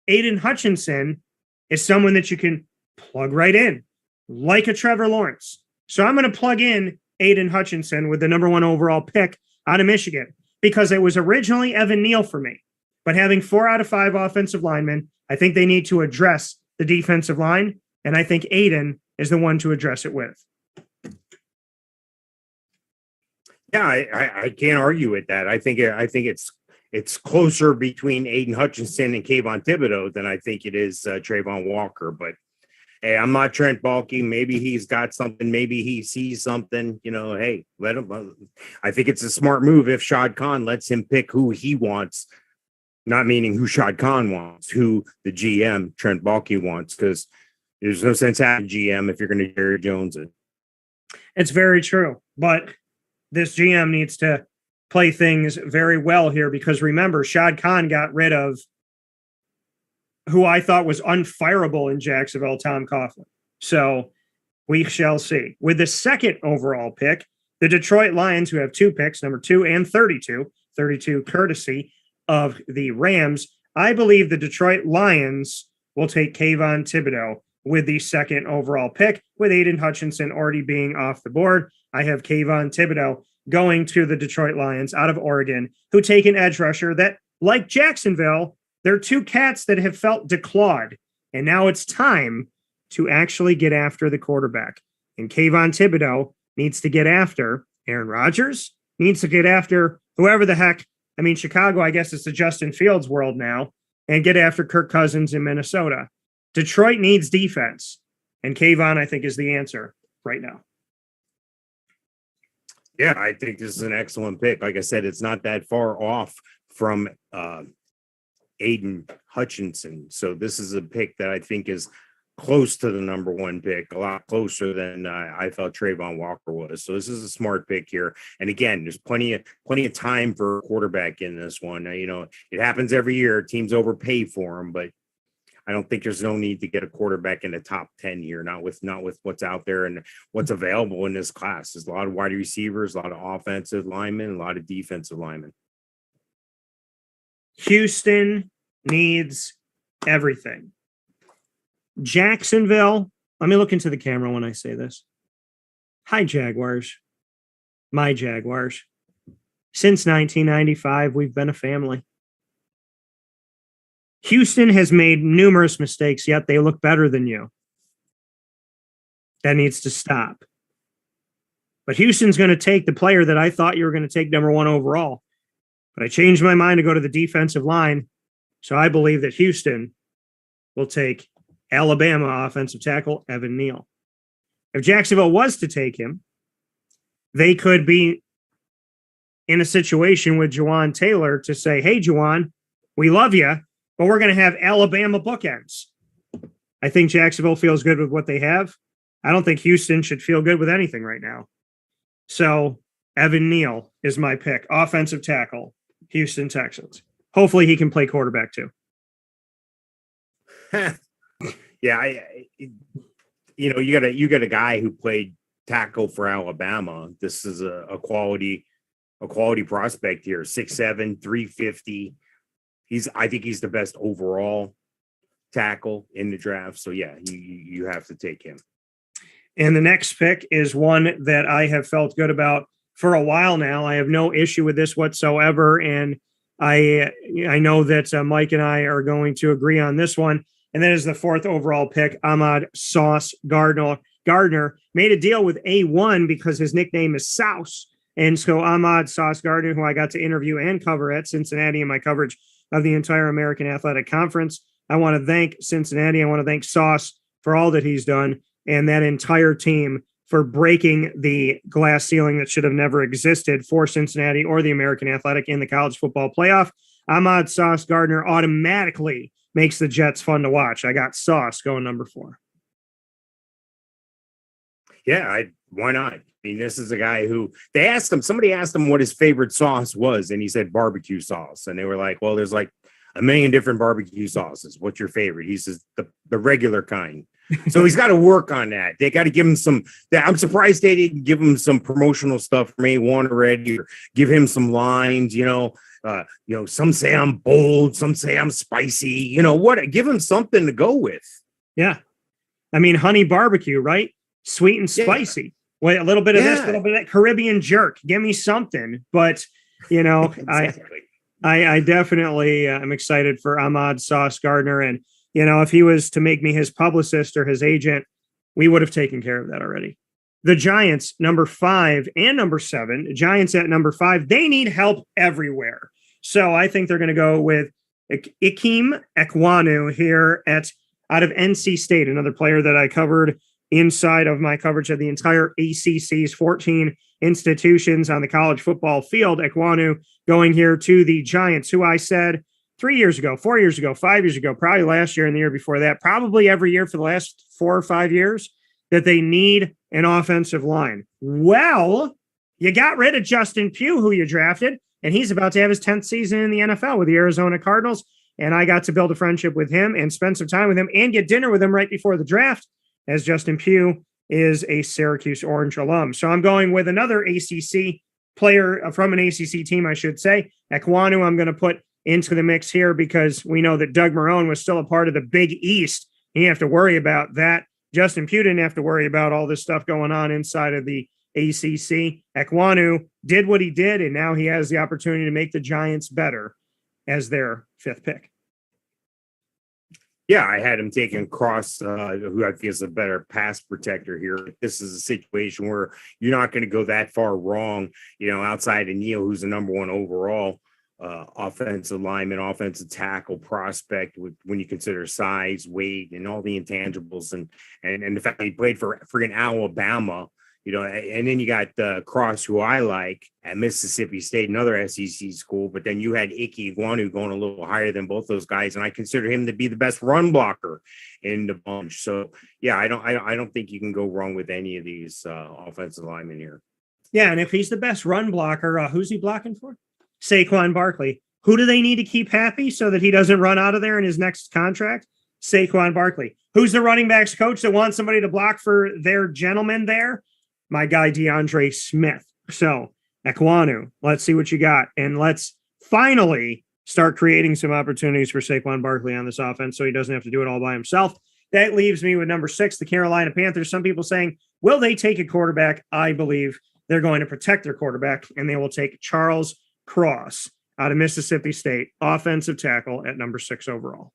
Aiden Hutchinson is someone that you can plug right in, like a Trevor Lawrence. So I'm going to plug in Aiden Hutchinson with the number 1 overall pick out of Michigan, because it was originally Evan Neal for me. But having 4 out of 5 offensive linemen, I think they need to address the defensive line, and I think Aiden is the one to address it with. Yeah, I can't argue with that. I think it's closer between Aiden Hutchinson and Kayvon Thibodeau than I think it is Trayvon Walker. But hey, I'm not Trent Baalke. Maybe he's got something. Maybe he sees something. Hey, let him. I think it's a smart move if Shad Khan lets him pick who he wants, not meaning who Shad Khan wants, who the GM Trent Baalke wants, because there's no sense having GM if you're going to Jerry Jones it. It's very true, but this GM needs to play things very well here, because remember, Shad Khan got rid of who I thought was unfireable in Jacksonville, Tom Coughlin. So we shall see. With the 2nd overall pick, the Detroit Lions, who have 2 picks, number 2 and 32 courtesy of the Rams. I believe the Detroit Lions will take Kayvon Thibodeau with the 2nd overall pick, with Aiden Hutchinson already being off the board. I have Kayvon Thibodeau going to the Detroit Lions out of Oregon, who take an edge rusher that, like Jacksonville, they're 2 cats that have felt declawed. And now it's time to actually get after the quarterback. And Kayvon Thibodeau needs to get after Aaron Rodgers, needs to get after whoever the heck. I mean, Chicago, I guess it's the Justin Fields world now, and get after Kirk Cousins in Minnesota. Detroit needs defense, and Kayvon, I think, is the answer right now. Yeah, I think this is an excellent pick. Like I said, it's not that far off from Aiden Hutchinson. So this is a pick that I think is close to the number 1 pick, a lot closer than I felt Trayvon Walker was. So this is a smart pick here. And again, there's plenty of time for a quarterback in this one. It happens every year. Teams overpay for him, but I don't think there's no need to get a quarterback in the top 10 here, not with what's out there and what's available in this class. There's a lot of wide receivers, a lot of offensive linemen, a lot of defensive linemen. Houston needs everything. Jacksonville, let me look into the camera when I say this. Hi, Jaguars. My Jaguars. Since 1995, we've been a family. Houston has made numerous mistakes, yet they look better than you. That needs to stop. But Houston's going to take the player that I thought you were going to take number 1 overall. But I changed my mind to go to the defensive line. So I believe that Houston will take Alabama offensive tackle Evan Neal. If Jacksonville was to take him, they could be in a situation with Juwan Taylor to say, hey, Juwan, we love you, but we're going to have Alabama bookends. I think Jacksonville feels good with what they have. I don't think Houston should feel good with anything right now. So Evan Neal is my pick. Offensive tackle, Houston Texans. Hopefully he can play quarterback too. Yeah, you got a guy who played tackle for Alabama. This is a quality prospect here. 6'7", 350. I think he's the best overall tackle in the draft. So yeah, you have to take him. And the next pick is one that I have felt good about for a while now. I have no issue with this whatsoever. And I know that Mike and I are going to agree on this one. And that is the 4th overall pick, Ahmad Sauce Gardner. Gardner made a deal with A1 because his nickname is Sauce. And so Ahmad Sauce Gardner, who I got to interview and cover at Cincinnati in my coverage of the entire American Athletic Conference. I want to thank Cincinnati. I want to thank Sauce for all that he's done and that entire team for breaking the glass ceiling that should have never existed for Cincinnati or the American Athletic in the college football playoff. Ahmad Sauce Gardner automatically makes the Jets fun to watch. I got Sauce going number 4. Yeah, why not? I mean, this is a guy who somebody asked him what his favorite sauce was, and he said barbecue sauce. And they were like, well, there's like a million different barbecue sauces. What's your favorite? He says the regular kind. So he's got to work on that. They got to give him some. I'm surprised they didn't give him some promotional stuff from A1 already, or give him some lines. Some say I'm bold, some say I'm spicy. Give him something to go with. Yeah, I mean, honey barbecue, right? Sweet and spicy. Yeah. Wait, a little bit of this, a little bit of that. Caribbean jerk. Give me something. But exactly. I definitely am excited for Ahmad Sauce Gardner. And, if he was to make me his publicist or his agent, we would have taken care of that already. The Giants, number 5 and number 7, Giants at number 5, they need help everywhere. So I think they're going to go with Ikem Ekwonu here out of NC State, another player that I covered inside of my coverage of the entire ACC's 14 institutions on the college football field. Ekwonu going here to the Giants, who I said 3 years ago, 4 years ago, 5 years ago, probably last year and the year before that, probably every year for the last 4 or 5 years, that they need an offensive line. Well, you got rid of Justin Pugh, who you drafted, and he's about to have his 10th season in the NFL with the Arizona Cardinals. And I got to build a friendship with him and spend some time with him and get dinner with him right before the draft, as Justin Pugh is a Syracuse Orange alum. So I'm going with another ACC player from an ACC team, I should say. Ekwonu, I'm going to put into the mix here because we know that Doug Marrone was still a part of the Big East. He didn't have to worry about that. Justin Pugh didn't have to worry about all this stuff going on inside of the ACC. Ekwonu did what he did, and now he has the opportunity to make the Giants better as their 5th pick. Yeah, I had him taking Cross, who I think is a better pass protector here. This is a situation where you're not going to go that far wrong, outside of Neal, who's the number 1 overall offensive lineman, offensive tackle prospect when you consider size, weight, and all the intangibles, and the fact that he played for friggin' Alabama, and then you got Cross, who I like, at Mississippi State, another SEC school, but then you had Ike Ekwonu going a little higher than both those guys, and I consider him to be the best run blocker in the bunch. So yeah, I don't think you can go wrong with any of these offensive linemen here. Yeah, and if he's the best run blocker, who's he blocking for? Saquon Barkley. Who do they need to keep happy so that he doesn't run out of there in his next contract? Saquon Barkley. Who's the running backs coach that wants somebody to block for their gentleman there? My guy, DeAndre Smith. So, Ekwonu, let's see what you got. And let's finally start creating some opportunities for Saquon Barkley on this offense so he doesn't have to do it all by himself. That leaves me with number 6, the Carolina Panthers. Some people saying, will they take a quarterback? I believe they're going to protect their quarterback, and they will take Charles Cross out of Mississippi State, offensive tackle at number 6 overall.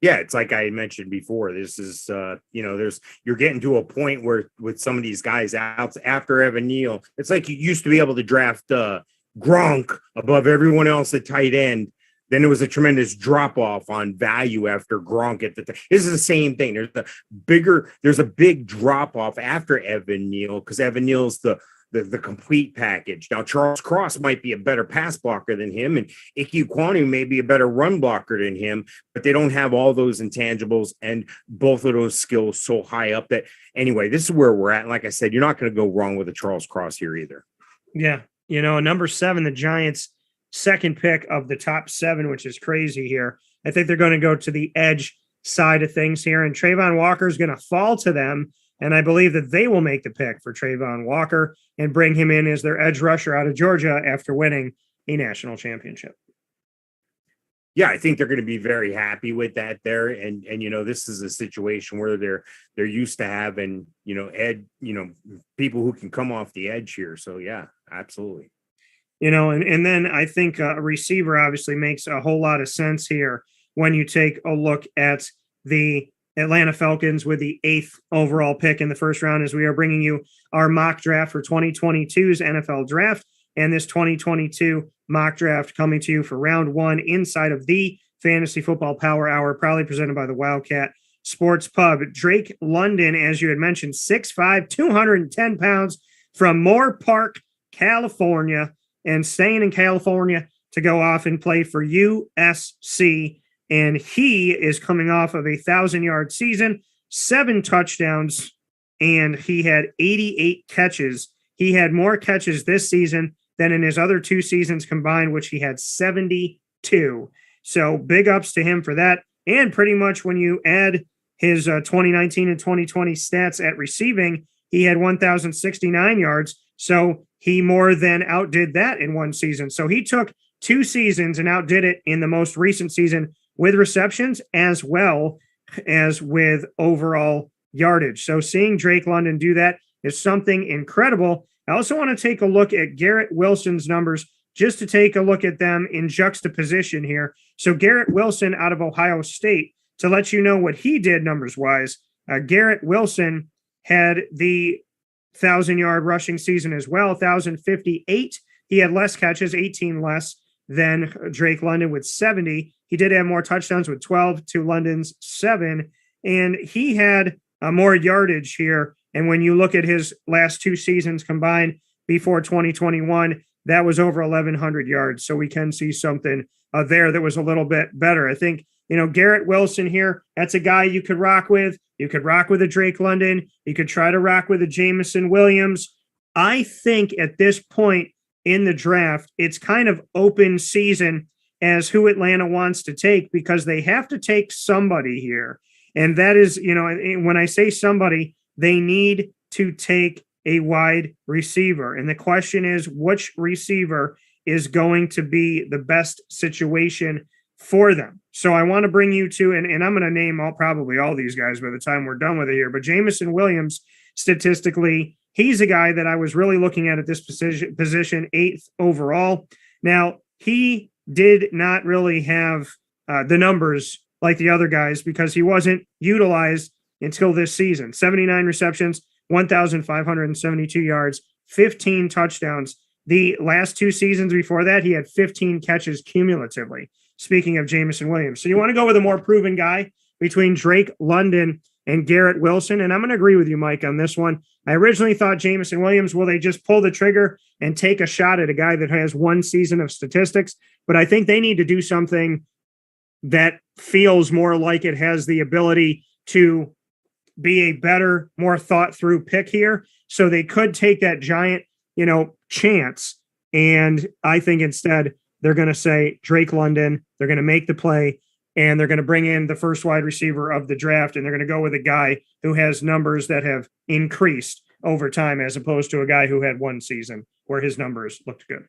Yeah, it's like I mentioned before. This is, you're getting to a point where with some of these guys out after Evan Neal, it's like you used to be able to draft Gronk above everyone else at tight end. Then there was a tremendous drop off on value after Gronk at the time. This is the same thing. There's a big drop off after Evan Neal because Evan Neal's the complete package. Now, Charles Cross might be a better pass blocker than him, and Ike Ekwonu may be a better run blocker than him, but they don't have all those intangibles and both of those skills so high up that, anyway, this is where we're at. And like I said, you're not going to go wrong with a Charles Cross here either. Yeah. Number 7, the Giants' second pick of the top 7, which is crazy here. I think they're going to go to the edge side of things here, and Trayvon Walker is going to fall to them. And I believe that they will make the pick for Trayvon Walker and bring him in as their edge rusher out of Georgia after winning a national championship. Yeah, I think they're going to be very happy with that there. And this is a situation where they're used to having, people who can come off the edge here. So yeah, absolutely. And then I think a receiver obviously makes a whole lot of sense here when you take a look at the Atlanta Falcons with the 8th overall pick in the first round, as we are bringing you our mock draft for 2022's NFL draft. And this 2022 mock draft coming to you for round 1 inside of the Fantasy Football Power Hour, proudly presented by the Wildcat Sports Pub. Drake London, as you had mentioned, 6'5", 210 pounds, from Moore Park, California, and staying in California to go off and play for USC. And he is coming off of a 1,000-yard season, 7 touchdowns, and he had 88 catches. He had more catches this season than in his other 2 seasons combined, which he had 72. So big ups to him for that. And pretty much when you add his 2019 and 2020 stats at receiving, he had 1,069 yards. So he more than outdid that in one season. So he took 2 seasons and outdid it in the most recent season with receptions as well as with overall yardage. So seeing Drake London do that is something incredible. I also want to take a look at Garrett Wilson's numbers, just to take a look at them in juxtaposition here. So Garrett Wilson out of Ohio State, to let you know what he did numbers-wise, Garrett Wilson had the 1,000-yard rushing season as well, 1,058. He had less catches, 18 less than Drake London with 70. He did have more touchdowns with 12 to London's 7. And he had more yardage here. And when you look at his last 2 seasons combined before 2021, that was over 1,100 yards. So we can see something there that was a little bit better. I think, Garrett Wilson here, that's a guy you could rock with. You could rock with a Drake London. You could try to rock with a Jameson Williams. I think at this point in the draft, it's kind of open season as who Atlanta wants to take, because they have to take somebody here. And that is, when I say somebody, they need to take a wide receiver. And the question is, which receiver is going to be the best situation for them? So I want to bring you to, and I'm going to name probably all these guys by the time we're done with it here, but Jameson Williams, statistically, he's a guy that I was really looking at this position, 8th overall. Now, he did not really have the numbers like the other guys because he wasn't utilized until this season. 79 receptions, 1,572 yards, 15 touchdowns. The last 2 seasons before that, he had 15 catches cumulatively. Speaking of Jameson Williams. So you want to go with a more proven guy between Drake London and Garrett Wilson. And I'm going to agree with you, Mike, on this one. I originally thought Jameson Williams, will they just pull the trigger and take a shot at a guy that has 1 season of statistics? But I think they need to do something that feels more like it has the ability to be a better, more thought through pick here. So they could take that giant, chance. And I think instead they're going to say Drake London, they're going to make the play, and they're going to bring in the first wide receiver of the draft, and they're going to go with a guy who has numbers that have increased over time, as opposed to a guy who had 1 season where his numbers looked good.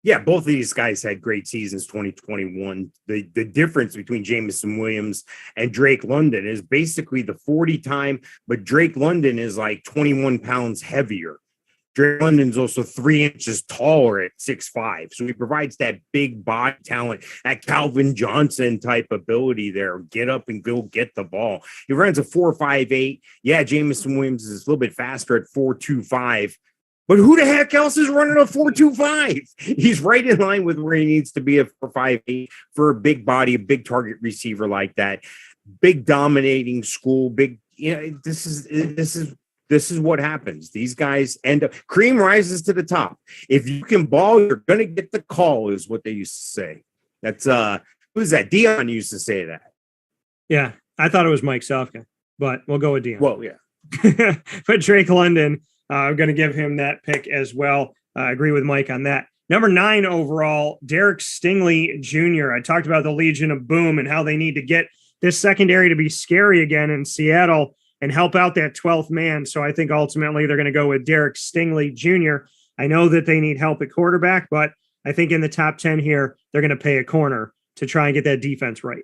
Yeah, both of these guys had great seasons, 2021. The difference between Jameson Williams and Drake London is basically the 40 time, but Drake London is like 21 pounds heavier. Drake London's also 3 inches taller at 6'5". So he provides that big body talent, that Calvin Johnson type ability there. Get up and go get the ball. He runs a 4.58. Yeah, Jameson Williams is a little bit faster at 4.25. But who the heck else is running a 4.25? He's right in line with where he needs to be, a 4.58 for a big body, a big target receiver like that. Big dominating school, big. This is what happens. These guys end up, cream rises to the top. If you can ball, you're going to get the call, is what they used to say. That's who's that? Dion used to say that. Yeah, I thought it was Mike Sofka, but we'll go with Dion. Well, yeah. But Drake London, I'm going to give him that pick as well. I agree with Mike on that. Number 9 overall, Derek Stingley Jr. I talked about the Legion of Boom and how they need to get this secondary to be scary again in Seattle and help out that 12th man. So I think ultimately they're going to go with Derek Stingley Jr. I know that they need help at quarterback, but I think in the top 10 here, they're going to pay a corner to try and get that defense right.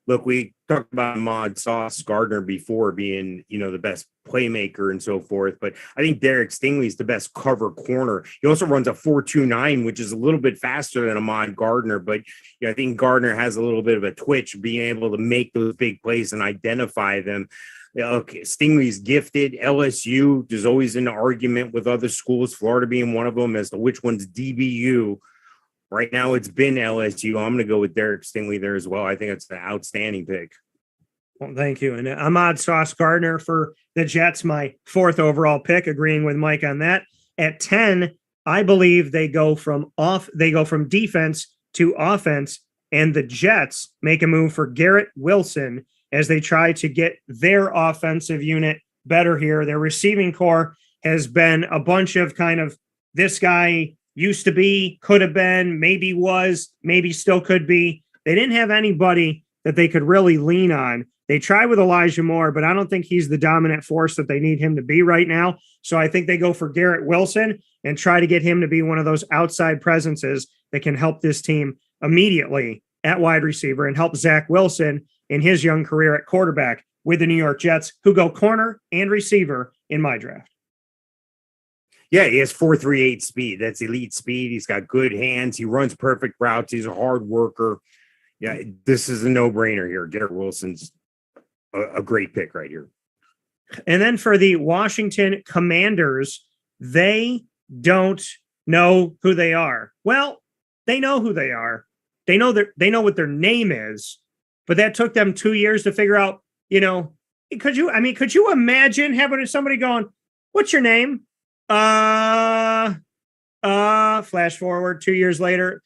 Look, we talked about Ahmad Sauce Gardner before being, the best playmaker and so forth, but I think Derek Stingley is the best cover corner. He also runs a 4.29, which is a little bit faster than Ahmad Gardner, but I think Gardner has a little bit of a twitch, being able to make those big plays and identify them. Okay, Stingley's gifted. LSU, there's always an argument with other schools, Florida being one of them, as to which one's DBU. Right now, it's been LSU. I'm going to go with Derek Stingley there as well. I think it's an outstanding pick. Well, thank you. And Ahmad Sauce Gardner for the Jets, my 4th overall pick, agreeing with Mike on that. At 10, I believe they go from defense to offense, and the Jets make a move for Garrett Wilson as they try to get their offensive unit better here. Their receiving core has been a bunch of kind of this guy used to be, could have been, maybe was, maybe still could be. They didn't have anybody that they could really lean on. They tried with Elijah Moore, but I don't think he's the dominant force that they need him to be right now. So I think they go for Garrett Wilson and try to get him to be one of those outside presences that can help this team immediately at wide receiver and help Zach Wilson in his young career at quarterback with the New York Jets, who go corner and receiver in my draft. Yeah, he has 4.38 speed. That's elite speed. He's got good hands. He runs perfect routes. He's a hard worker. Yeah, this is a no-brainer here. Garrett Wilson's a great pick right here. And then for the Washington Commanders, they don't know who they are. Well, they know who they are. They know what their name is, but that took them 2 years to figure out, could you imagine having somebody going, "What's your name?" Flash forward 2 years later.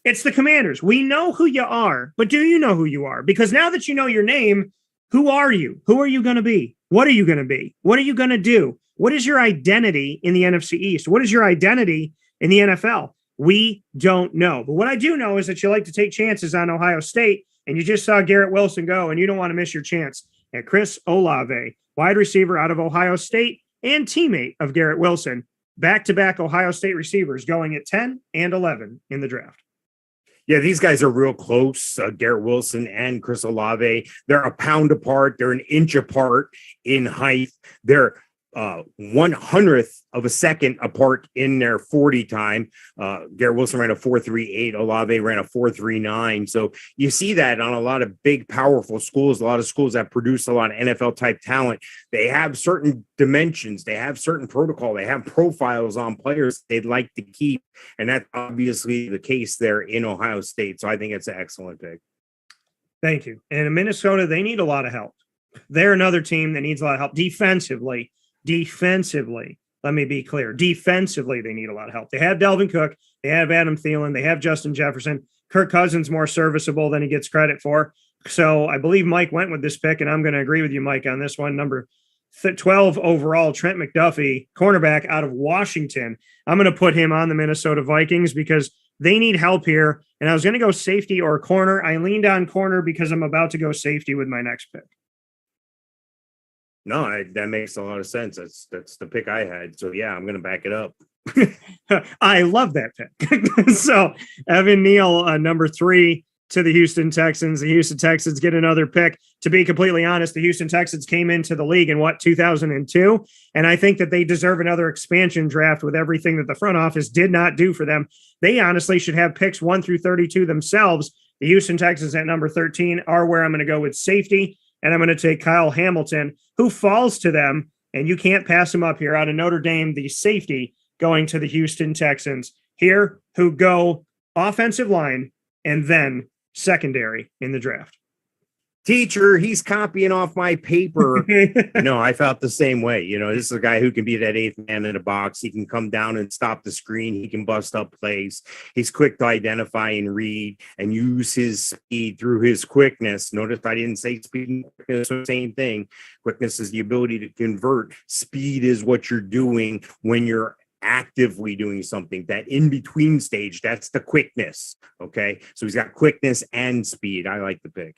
It's the Commanders. We know who you are, but do you know who you are? Because now that you know your name, who are you? Who are you going to be? What are you going to be? What are you going to do? What is your identity in the NFC East? What is your identity in the NFL? We don't know. But what I do know is that you like to take chances on Ohio State, and you just saw Garrett Wilson go, and you don't want to miss your chance at Chris Olave, wide receiver out of Ohio State and teammate of Garrett Wilson. Back-to-back Ohio State receivers going at 10 and 11 in the draft. Yeah, these guys are real close, Garrett Wilson and Chris Olave. They're a pound apart. They're an inch apart in height. They're 1/100th of a second apart in their 40 time. Garrett Wilson ran a 4.38. Olave ran a 4.39. So you see that on a lot of big, powerful schools, a lot of schools that produce a lot of NFL type talent. They have certain dimensions. They have certain protocol. They have profiles on players they'd like to keep. And that's obviously the case there in Ohio State. So I think it's an excellent pick. Thank you. And in Minnesota, they need a lot of help. They're another team that needs a lot of help defensively. Let me be clear. Defensively, they need a lot of help. They have Dalvin Cook. They have Adam Thielen. They have Justin Jefferson. Kirk Cousins more serviceable than he gets credit for. So I believe Mike went with this pick, and I'm going to agree with you, Mike, on this one. Number 12 overall, Trent McDuffie, cornerback out of Washington. I'm going to put him on the Minnesota Vikings because they need help here. And I was going to go safety or corner. I leaned on corner because I'm about to go safety with my next pick. No, that makes a lot of sense. That's the pick I had. So, yeah, I'm going to back it up. I love that pick. So, Evan Neal, number 3 to the Houston Texans. The Houston Texans get another pick. To be completely honest, the Houston Texans came into the league in, 2002? And I think that they deserve another expansion draft with everything that the front office did not do for them. They honestly should have picks 1 through 32 themselves. The Houston Texans at number 13 are where I'm going to go with safety. And I'm going to take Kyle Hamilton, who falls to them, and you can't pass him up here out of Notre Dame, the safety going to the Houston Texans here, who go offensive line and then secondary in the draft. Teacher, he's copying off my paper. No, I felt the same way. This is a guy who can be that 8th man in the box. He can come down and stop the screen. He can bust up plays. He's quick to identify and read and use his speed through his quickness. Notice I didn't say speed and quickness, same thing. Quickness is the ability to convert. Speed is what you're doing when you're actively doing something. That in-between stage, that's the quickness. Okay, so he's got quickness and speed. I like the pick.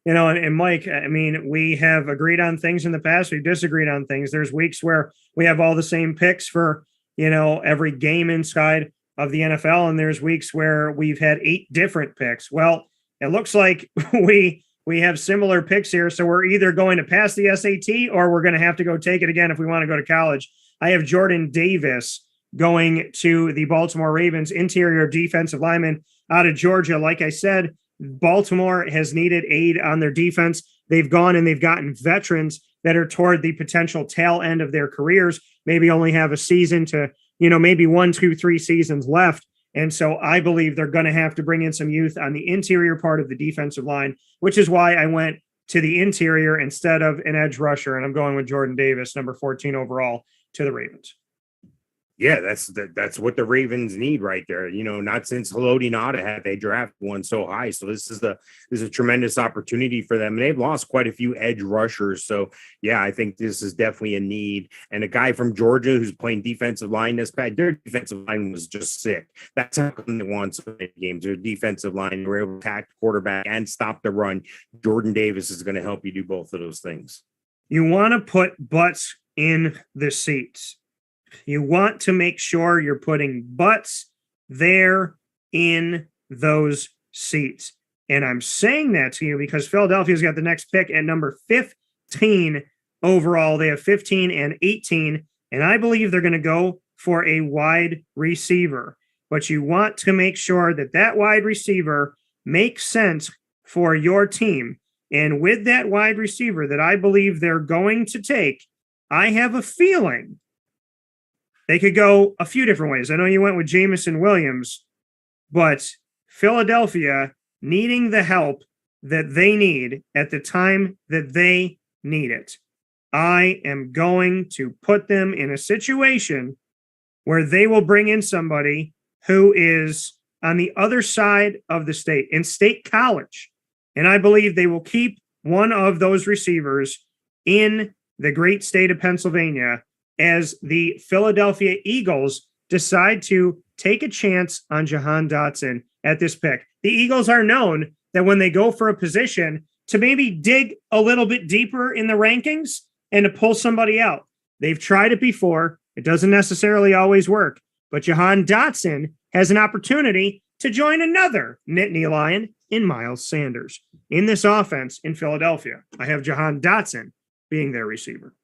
And Mike, we have agreed on things in the past. We've disagreed on things. There's weeks where we have all the same picks for, every game inside. of the NFL, and there's weeks where we've had 8 different picks. Well, it looks like we have similar picks here, so we're either going to pass the SAT or we're going to have to go take it again if we want to go to college. I have Jordan Davis going to the Baltimore Ravens, interior defensive lineman out of Georgia. Like I said, Baltimore has needed aid on their defense. They've gone and they've gotten veterans that are toward the potential tail end of their careers, maybe only have a season to, maybe 1, 2, 3 seasons left. And so I believe they're going to have to bring in some youth on the interior part of the defensive line, which is why I went to the interior instead of an edge rusher. And I'm going with Jordan Davis, number 14 overall, to the Ravens. Yeah, that's what the Ravens need right there. Not since Haloti Ngata had they draft one so high. So this is a tremendous opportunity for them. And they've lost quite a few edge rushers. So yeah, I think this is definitely a need. And a guy from Georgia who's playing defensive line this past, their defensive line was just sick. That's how come they won so many games. Their defensive line, they were able to attack the quarterback and stop the run. Jordan Davis is going to help you do both of those things. You want to put butts in the seats. You want to make sure you're putting butts there in those seats. And I'm saying that to you because Philadelphia's got the next pick at number 15 overall. They have 15 and 18, and I believe they're going to go for a wide receiver. But you want to make sure that wide receiver makes sense for your team. And with that wide receiver that I believe they're going to take, I have a feeling they could go a few different ways. I know you went with Jameson Williams, but Philadelphia needing the help that they need at the time that they need it. I am going to put them in a situation where they will bring in somebody who is on the other side of the state, in State College. And I believe they will keep one of those receivers in the great state of Pennsylvania as the Philadelphia Eagles decide to take a chance on Jahan Dotson at this pick. The Eagles are known that when they go for a position to maybe dig a little bit deeper in the rankings and to pull somebody out. They've tried it before. It doesn't necessarily always work, but Jahan Dotson has an opportunity to join another Nittany Lion in Miles Sanders. In this offense in Philadelphia, I have Jahan Dotson being their receiver.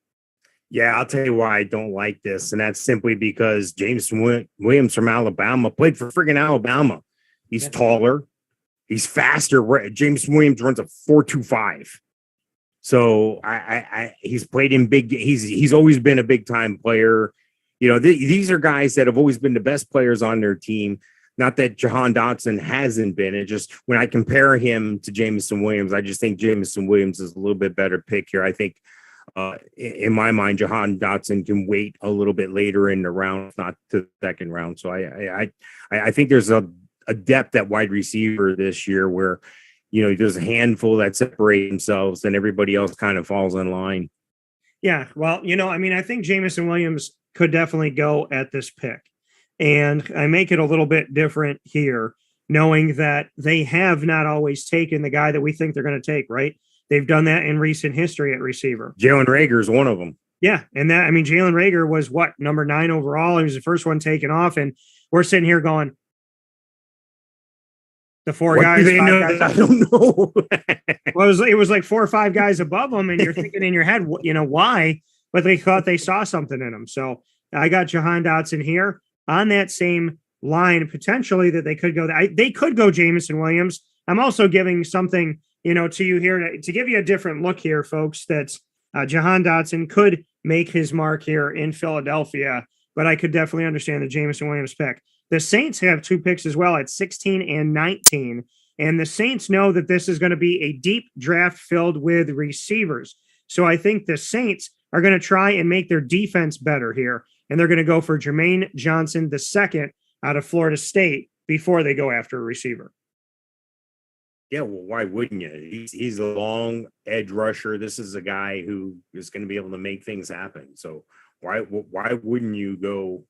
Yeah, I'll tell you why I don't like this, and that's simply because Jameson Williams from Alabama played for friggin' Alabama. He's taller. He's faster. Jameson Williams runs a 4.25. So he's played in big. He's always been a big time player. These are guys that have always been the best players on their team. Not that Jahan Dotson hasn't been. It just when I compare him to Jameson Williams, I just think Jameson Williams is a little bit better pick here. I think. In my mind, Jahan Dotson can wait a little bit later in the round, not to the second round. So I think there's a depth at wide receiver this year where, there's a handful that separate themselves and everybody else kind of falls in line. Yeah. Well, I think Jameson Williams could definitely go at this pick. And I make it a little bit different here, knowing that they have not always taken the guy that we think they're going to take, right? They've done that in recent history at receiver. Jalen Reagor is one of them. Yeah. And Jalen Reagor was number 9 overall. He was the first one taken off. And we're sitting here going, the 4 guys. I don't know. Well, it was like 4 or 5 guys above him. And you're thinking in your head, why? But they thought they saw something in him. So I got Jahan Dotson here on that same line, potentially that they could go. They could go Jameson Williams. I'm also giving something to you here to give you a different look here, folks, that Jahan Dotson could make his mark here in Philadelphia, but I could definitely understand the Jameson Williams pick. The Saints have 2 picks as well at 16 and 19, and the Saints know that this is going to be a deep draft filled with receivers. So I think the Saints are going to try and make their defense better here, and they're going to go for Jermaine Johnson II out of Florida State before they go after a receiver. Yeah, well, why wouldn't you? He's a long edge rusher. This is a guy who is going to be able to make things happen. So why wouldn't you go?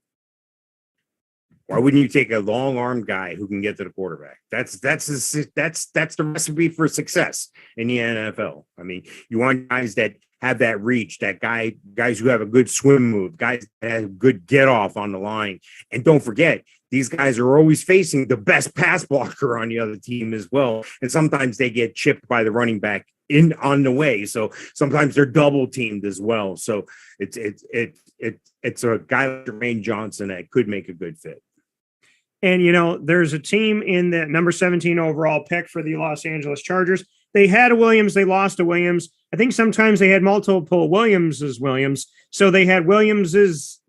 Why wouldn't you take a long armed guy who can get to the quarterback? That's the recipe for success in the NFL. I mean, you want guys that have that reach, guys who have a good swim move, guys that have good get off on the line. And don't forget, these guys are always facing the best pass blocker on the other team as well. And sometimes they get chipped by the running back on the way. So sometimes they're double teamed as well. So it's a guy like Jermaine Johnson that could make a good fit. And, there's a team in that number 17 overall pick for the Los Angeles Chargers. They had a Williams. They lost a Williams. I think sometimes they had multiple Williamses. So they had Williamses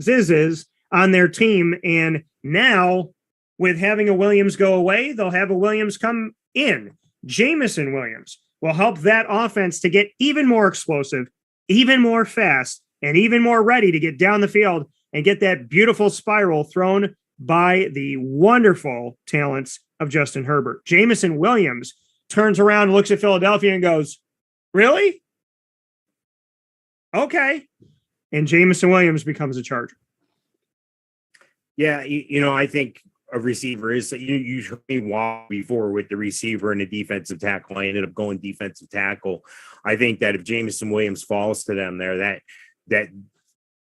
on their team. And now with having a Williams go away, they'll have a Williams come in. Jameson Williams will help that offense to get even more explosive, even more fast, and even more ready to get down the field and get that beautiful spiral thrown by the wonderful talents of Justin Herbert. Jameson Williams turns around and looks at Philadelphia and goes, "Really? Okay." And Jameson Williams becomes a Charger. Yeah, I think a receiver is, you heard me walk before with the receiver and the defensive tackle. I ended up going defensive tackle. I think that if Jameson Williams falls to them there,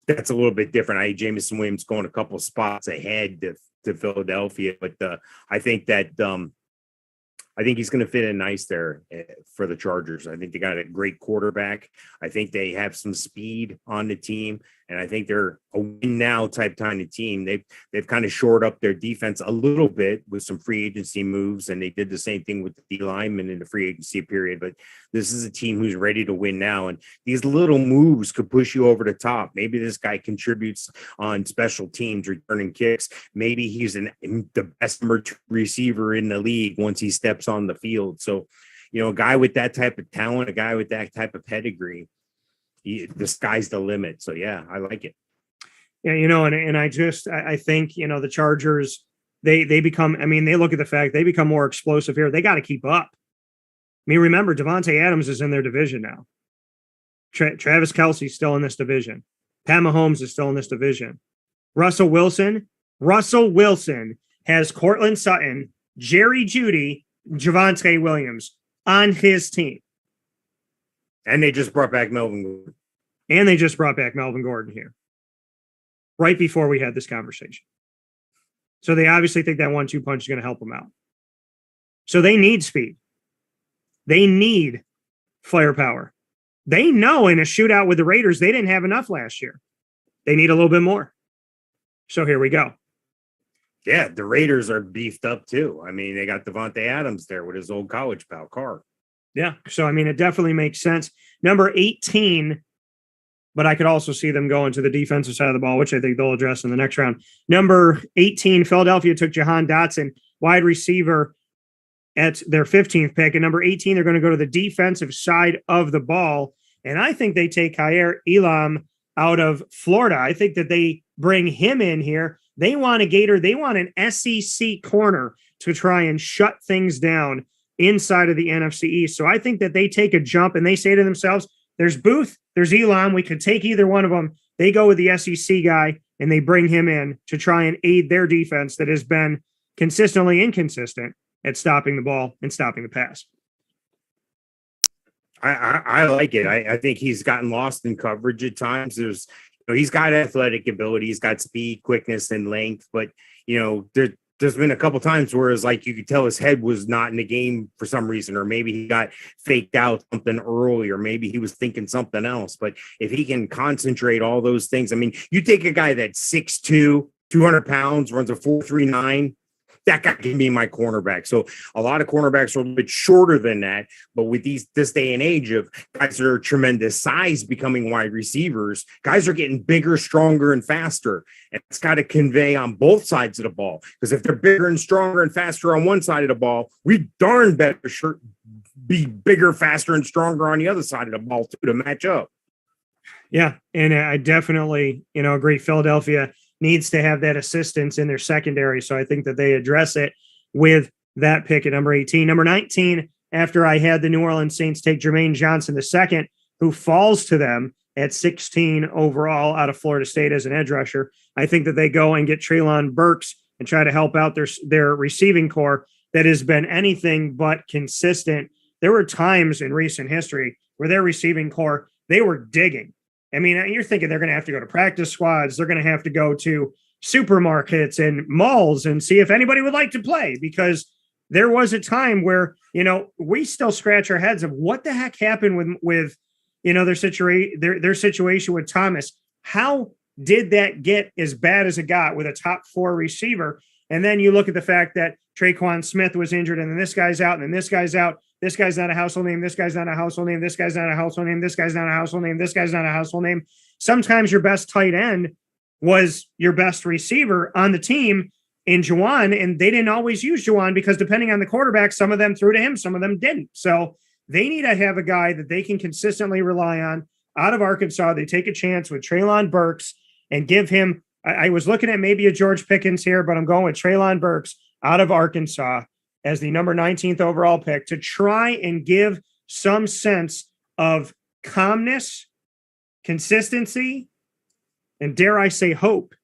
that's a little bit different. I had Jameson Williams going a couple of spots ahead to Philadelphia, but I think he's going to fit in nice there for the Chargers. I think they got a great quarterback. I think they have some speed on the team, and I think they're a win now type kind of team. They've kind of shored up their defense a little bit with some free agency moves, and they did the same thing with the D linemen in the free agency period. But this is a team who's ready to win now, and these little moves could push you over the top. Maybe this guy contributes on special teams, returning kicks. Maybe he's the best number 2 receiver in the league once he steps on the field. So, a guy with that type of talent, a guy with that type of pedigree, the sky's the limit. So yeah, I like it. Yeah, and I think, the Chargers, they become, they look at the fact they become more explosive here. They got to keep up. Remember, Devontae Adams is in their division now. Travis Kelce's still in this division. Pat Mahomes is still in this division. Russell Wilson has Cortland Sutton, Jerry Jeudy, Javonte Williams on his team. And they just brought back Melvin Gordon. Here, right before we had this conversation. So they obviously think that 1-2 punch is going to help them out. So they need speed. They need firepower. They know in a shootout with the Raiders, they didn't have enough last year. They need a little bit more. So here we go. Yeah, the Raiders are beefed up too. They got Devontae Adams there with his old college pal, Carr. Yeah, so it definitely makes sense. Number 18, but I could also see them going to the defensive side of the ball, which I think they'll address in the next round. Number 18, Philadelphia took Jahan Dotson, wide receiver, at their 15th pick. And number 18, they're going to go to the defensive side of the ball. And I think they take Kaiir Elam out of Florida. I think that they bring him in here. They want a Gator. They want an SEC corner to try and shut things down inside of the NFC East. So I think that they take a jump and they say to themselves, there's Booth, there's Elam. We could take either one of them. They go with the SEC guy and they bring him in to try and aid their defense that has been consistently inconsistent at stopping the ball and stopping the pass. I like it. I think he's gotten lost in coverage at times. He's got athletic ability, he's got speed, quickness, and length, but there's been a couple times where it's like you could tell his head was not in the game for some reason, or maybe he got faked out something early, or maybe he was thinking something else. But if he can concentrate all those things, you take a guy that's 6'2", 200 pounds, runs a 4.39. That guy can be my cornerback. So a lot of cornerbacks are a little bit shorter than that, but with this day and age of guys that are tremendous size becoming wide receivers, guys are getting bigger, stronger, and faster. And it's got to convey on both sides of the ball. Because if they're bigger and stronger and faster on one side of the ball, we darn better be bigger, faster, and stronger on the other side of the ball too to match up. Yeah, and I definitely, agree. Philadelphia needs to have that assistance in their secondary. So I think that they address it with that pick at number 18. Number 19, after I had the New Orleans Saints take Jermaine Johnson II, who falls to them at 16 overall out of Florida State as an edge rusher, I think that they go and get Treylon Burks and try to help out their receiving core that has been anything but consistent. There were times in recent history where their receiving core, they were digging. You're thinking they're going to have to go to practice squads. They're going to have to go to supermarkets and malls and see if anybody would like to play, because there was a time where, we still scratch our heads of what the heck happened with their situation with Thomas. How did that get as bad as it got with a top 4 receiver? And then you look at the fact that Traquan Smith was injured, and then this guy's out, and then this guy's out. This guy's not a household name. This guy's not a household name. This guy's not a household name. This guy's not a household name. This guy's not a household name. Sometimes your best tight end was your best receiver on the team in Juwan, and they didn't always use Juwan because depending on the quarterback, some of them threw to him, some of them didn't. So they need to have a guy that they can consistently rely on out of Arkansas. They take a chance with Treylon Burks and give him, I was looking at maybe a George Pickens here, but I'm going with Treylon Burks out of Arkansas as the number 19th overall pick to try and give some sense of calmness, consistency, and dare I say hope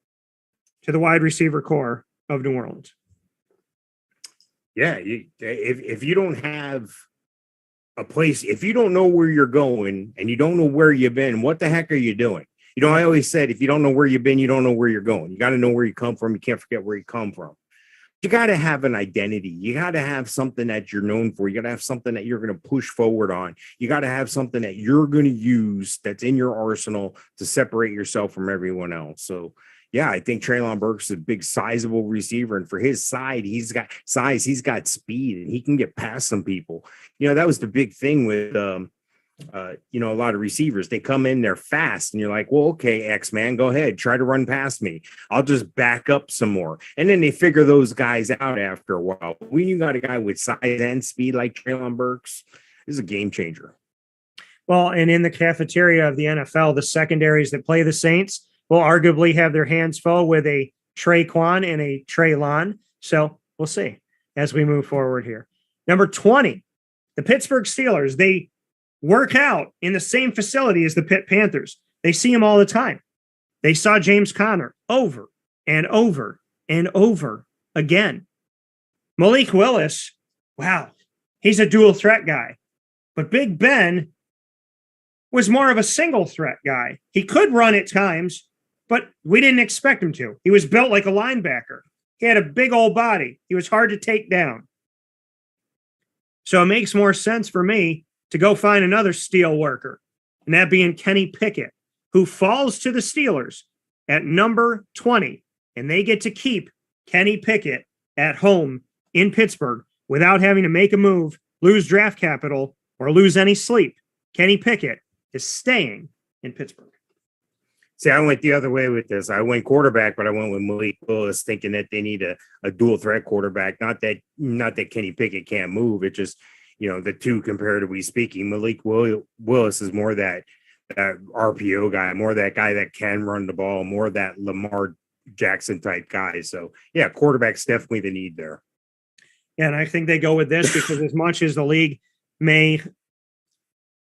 to the wide receiver core of New Orleans. Yeah, if you don't have a place, if you don't know where you're going and you don't know where you've been, what the heck are you doing? I always said, if you don't know where you've been, you don't know where you're going. You got to know where you come from. You can't forget where you come from. You got to have an identity. You got to have something that you're known for. You got to have something that you're going to push forward on. You got to have something that you're going to use that's in your arsenal to separate yourself from everyone else. So, yeah, I think Treylon Burks is a big, sizable receiver. And for his side, he's got size, he's got speed, and he can get past some people. That was the big thing with a lot of receivers. They come in, they're fast, and you're like, well, okay, X-Man, go ahead, try to run past me. I'll just back up some more. And then they figure those guys out after a while. When you got a guy with size and speed like Treylon Burks, this is a game changer. Well, and in the cafeteria of the NFL, the secondaries that play the Saints will arguably have their hands full with a Traquan and a Treylon. So we'll see as we move forward here. Number 20, the Pittsburgh Steelers. They work out in the same facility as the Pitt Panthers. They see him all the time. They saw James Conner over and over and over again. Malik Willis, wow, he's a dual threat guy. But Big Ben was more of a single threat guy. He could run at times, but we didn't expect him to. He was built like a linebacker. He had a big old body. He was hard to take down. So it makes more sense for me to go find another steel worker, and that being Kenny Pickett, who falls to the Steelers at number 20, and they get to keep Kenny Pickett at home in Pittsburgh without having to make a move, lose draft capital, or lose any sleep. Kenny Pickett is staying in Pittsburgh. See, I went the other way with this. I went quarterback, but I went with Malik Willis, thinking that they need a dual threat quarterback. Not that Kenny Pickett can't move. It just, the two comparatively speaking, Malik Willis is more that RPO guy, more that guy that can run the ball, more that Lamar Jackson type guy. So, yeah, quarterback's definitely the need there. Yeah, and I think they go with this because as much as the league may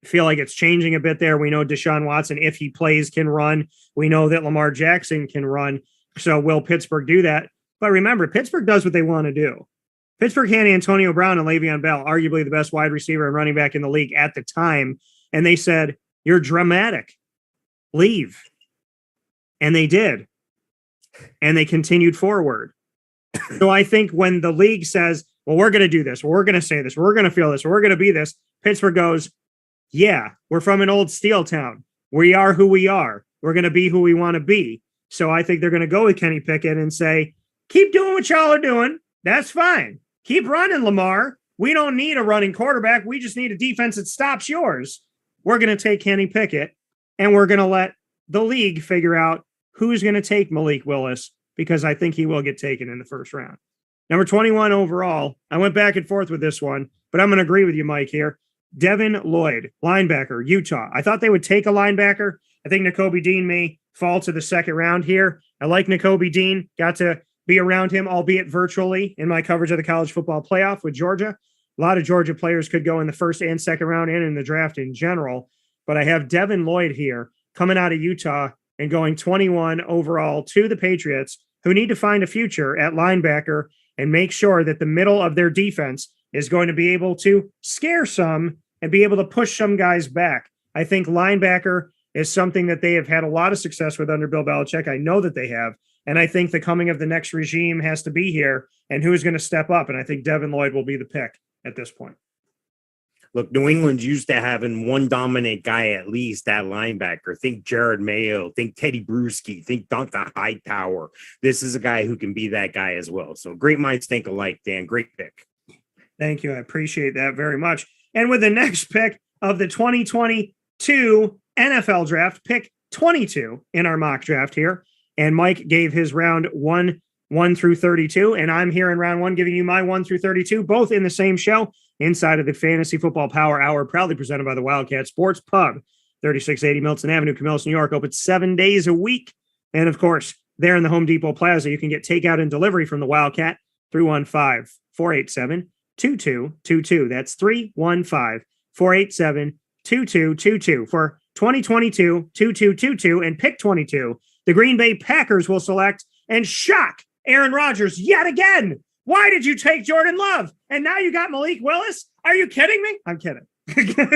feel like it's changing a bit there, we know Deshaun Watson, if he plays, can run. We know that Lamar Jackson can run. So will Pittsburgh do that? But remember, Pittsburgh does what they want to do. Pittsburgh had Antonio Brown and Le'Veon Bell, arguably the best wide receiver and running back in the league at the time. And they said, you're dramatic. Leave. And they did. And they continued forward. So I think when the league says, well, we're going to do this, we're going to say this, we're going to feel this, we're going to be this, Pittsburgh goes, yeah, we're from an old steel town. We are who we are. We're going to be who we want to be. So I think they're going to go with Kenny Pickett and say, keep doing what y'all are doing. That's fine. Keep running, Lamar. We don't need a running quarterback. We just need a defense that stops yours. We're going to take Kenny Pickett, and we're going to let the league figure out who's going to take Malik Willis, because I think he will get taken in the first round. Number 21 overall, I went back and forth with this one, but I'm going to agree with you, Mike, here. Devin Lloyd, linebacker, Utah. I thought they would take a linebacker. I think Nakobe Dean may fall to the second round here. I like Nakobe Dean. Got to be around him, albeit virtually, in my coverage of the college football playoff with Georgia. A lot of Georgia players could go in the first and second round and in the draft in general. But I have Devin Lloyd here coming out of Utah and going 21 overall to the Patriots, who need to find a future at linebacker and make sure that the middle of their defense is going to be able to scare some and be able to push some guys back. I think linebacker is something that they have had a lot of success with under Bill Belichick. I know that they have. And I think the coming of the next regime has to be here, and who's going to step up. And I think Devin Lloyd will be the pick at this point. Look, New England's used to having one dominant guy at least at linebacker. Think Jared Mayo, think Teddy Bruschi, think Donta Hightower. This is a guy who can be that guy as well. So great minds think alike, Dan. Great pick. Thank you. I appreciate that very much. And with the next pick of the 2022 NFL draft, pick 22 in our mock draft here. And Mike gave his round 1 through 32. And I'm here in round 1 giving you my 1 through 32, both in the same show inside of the Fantasy Football Power Hour, proudly presented by the Wildcat Sports Pub, 3680 Milton Avenue, Camillus, New York, open 7 days a week. And of course, there in the Home Depot Plaza, you can get takeout and delivery from the Wildcat, 315-487-2222. That's 315-487-2222 for 2022-2222 and pick 22. The Green Bay Packers will select and shock Aaron Rodgers yet again. Why did you take Jordan Love? And now you got Malik Willis? Are you kidding me? I'm kidding.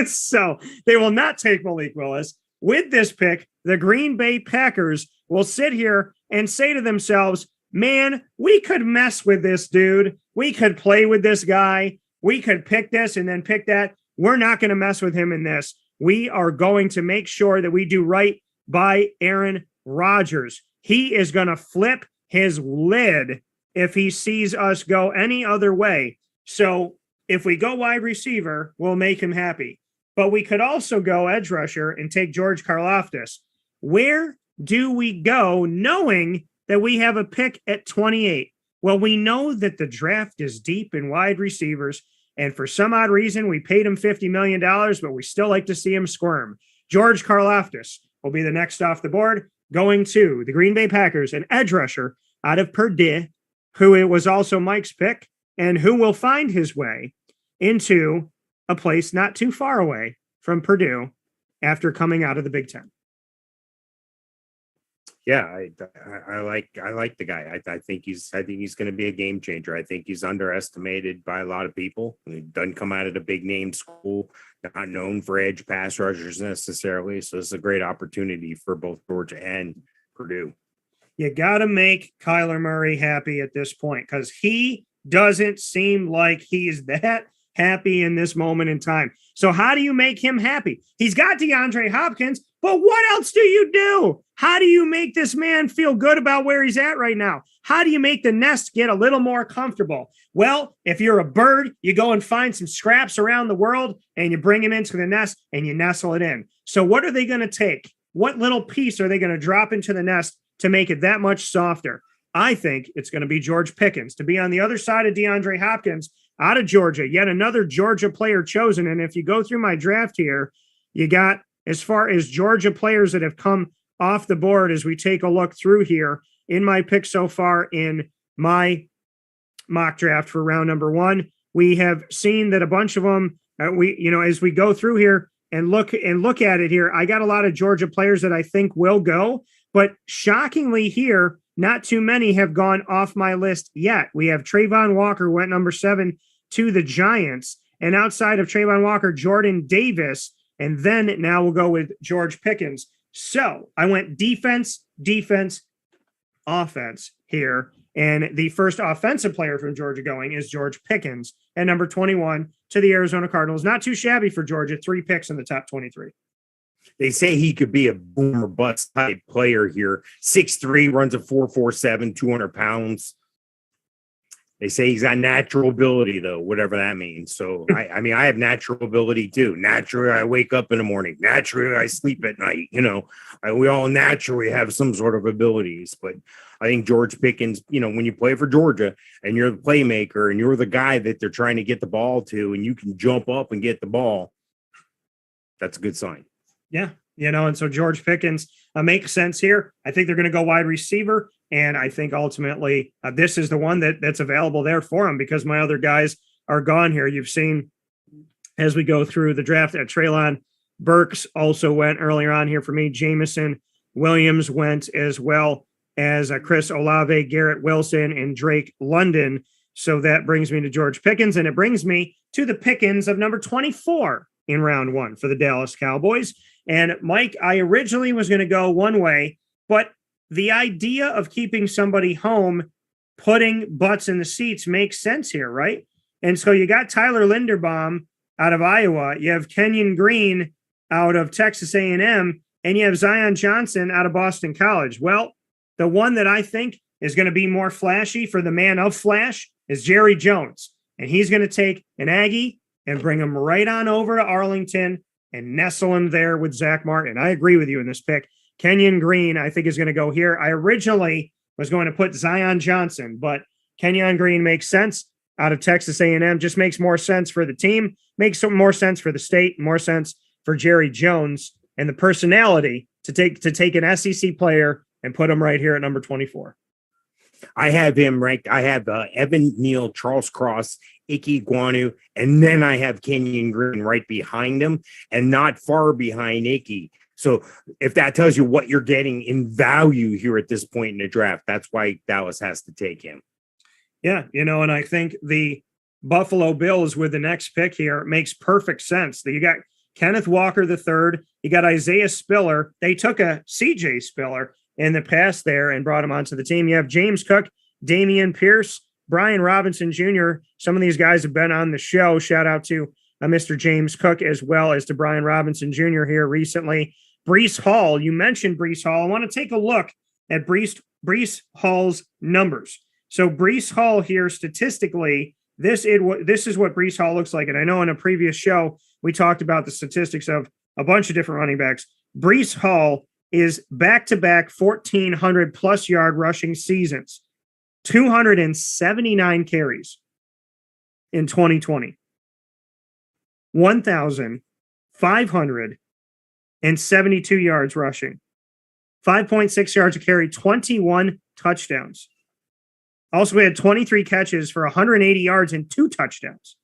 So they will not take Malik Willis. With this pick, the Green Bay Packers will sit here and say to themselves, man, we could mess with this dude. We could play with this guy. We could pick this and then pick that. We're not going to mess with him in this. We are going to make sure that we do right by Aaron Rodgers. He is going to flip his lid if he sees us go any other way. So if we go wide receiver, we'll make him happy. But we could also go edge rusher and take George Karlaftis. Where do we go knowing that we have a pick at 28? Well, we know that the draft is deep in wide receivers, and for some odd reason, we paid him $50 million, but we still like to see him squirm. George Karlaftis will be the next off the board, going to the Green Bay Packers, an edge rusher out of Purdue, who it was also Mike's pick, and who will find his way into a place not too far away from Purdue after coming out of the Big Ten. Yeah, I like the guy. I think he's going to be a game changer. I think he's underestimated by a lot of people. He doesn't come out of a big name school, not known for edge pass rushers necessarily. So it's a great opportunity for both Georgia and Purdue. You got to make Kyler Murray happy at this point, because he doesn't seem like he's that happy in this moment in time. So how do you make him happy? He's got DeAndre Hopkins, but what else do you do? How do you make this man feel good about where he's at right now? How do you make the nest get a little more comfortable? Well, if you're a bird, you go and find some scraps around the world and you bring him into the nest and you nestle it in. So what are they going to take? What little piece are they going to drop into the nest to make it that much softer? I think it's going to be George Pickens to be on the other side of DeAndre Hopkins out of Georgia, yet another Georgia player chosen. And if you go through my draft here, you got, as far as Georgia players that have come off the board as we take a look through here in my pick so far in my mock draft for round number 1, we have seen that a bunch of them, as we go through here and look at it here, I got a lot of Georgia players that I think will go, but shockingly here, not too many have gone off my list yet. We have Trayvon Walker went number 7 to the Giants, and outside of Trayvon Walker, Jordan Davis, and then now we'll go with George Pickens. So I went defense, offense here. And the first offensive player from Georgia going is George Pickens at number 21 to the Arizona Cardinals. Not too shabby for Georgia, 3 picks in the top 23. They say he could be a boom or bust type player here. 6'3", runs a 4.47, 200 pounds. They say he's got natural ability, though, whatever that means. So, I mean, I have natural ability, too. Naturally, I wake up in the morning. Naturally, I sleep at night. We all naturally have some sort of abilities. But I think George Pickens, when you play for Georgia and you're the playmaker and you're the guy that they're trying to get the ball to and you can jump up and get the ball, that's a good sign. Yeah, and so George Pickens makes sense here. I think they're going to go wide receiver, and I think ultimately this is the one that's available there for him because my other guys are gone here. You've seen as we go through the draft that Treylon Burks also went earlier on here for me. Jameson Williams went as well as Chris Olave, Garrett Wilson, and Drake London. So that brings me to George Pickens, and it brings me to the Pickens of number 24 in round 1 for the Dallas Cowboys. And Mike, I originally was going to go one way, but the idea of keeping somebody home, putting butts in the seats makes sense here, right? And so you got Tyler Linderbaum out of Iowa. You have Kenyon Green out of Texas A&M, and you have Zion Johnson out of Boston College. Well, the one that I think is going to be more flashy for the man of flash is Jerry Jones. And he's going to take an Aggie and bring him right on over to Arlington and nestle him there with Zach Martin. I agree with you in this pick. Kenyon Green, I think, is going to go here. I originally was going to put Zion Johnson, but Kenyon Green makes sense out of Texas A&M. Just makes more sense for the team, makes more sense for the state, more sense for Jerry Jones and the personality to take an SEC player and put him right here at number 24. I have him ranked. I have Evan Neal, Charles Cross, Ike Guanu, and then I have Kenyon Green right behind him and not far behind Ike. So if that tells you what you're getting in value here at this point in the draft, that's why Dallas has to take him. Yeah, and I think the Buffalo Bills with the next pick here makes perfect sense. You got Kenneth Walker III, you got Isaiah Spiller. They took a CJ Spiller in the past there and brought him onto the team. You have James Cook, Damian Pierce, Brian Robinson Jr. Some of these guys have been on the show. Shout out to Mr. James Cook as well as to Brian Robinson Jr. here recently. Breece Hall, you mentioned Breece Hall. I want to take a look at Breece Hall's numbers. So Breece Hall here, statistically, this is what Breece Hall looks like. And I know in a previous show, we talked about the statistics of a bunch of different running backs. Breece Hall is back-to-back 1,400-plus yard rushing seasons, 279 carries in 2020, 1,572 yards rushing, 5.6 yards a carry, 21 touchdowns. Also, we had 23 catches for 180 yards and 2 touchdowns.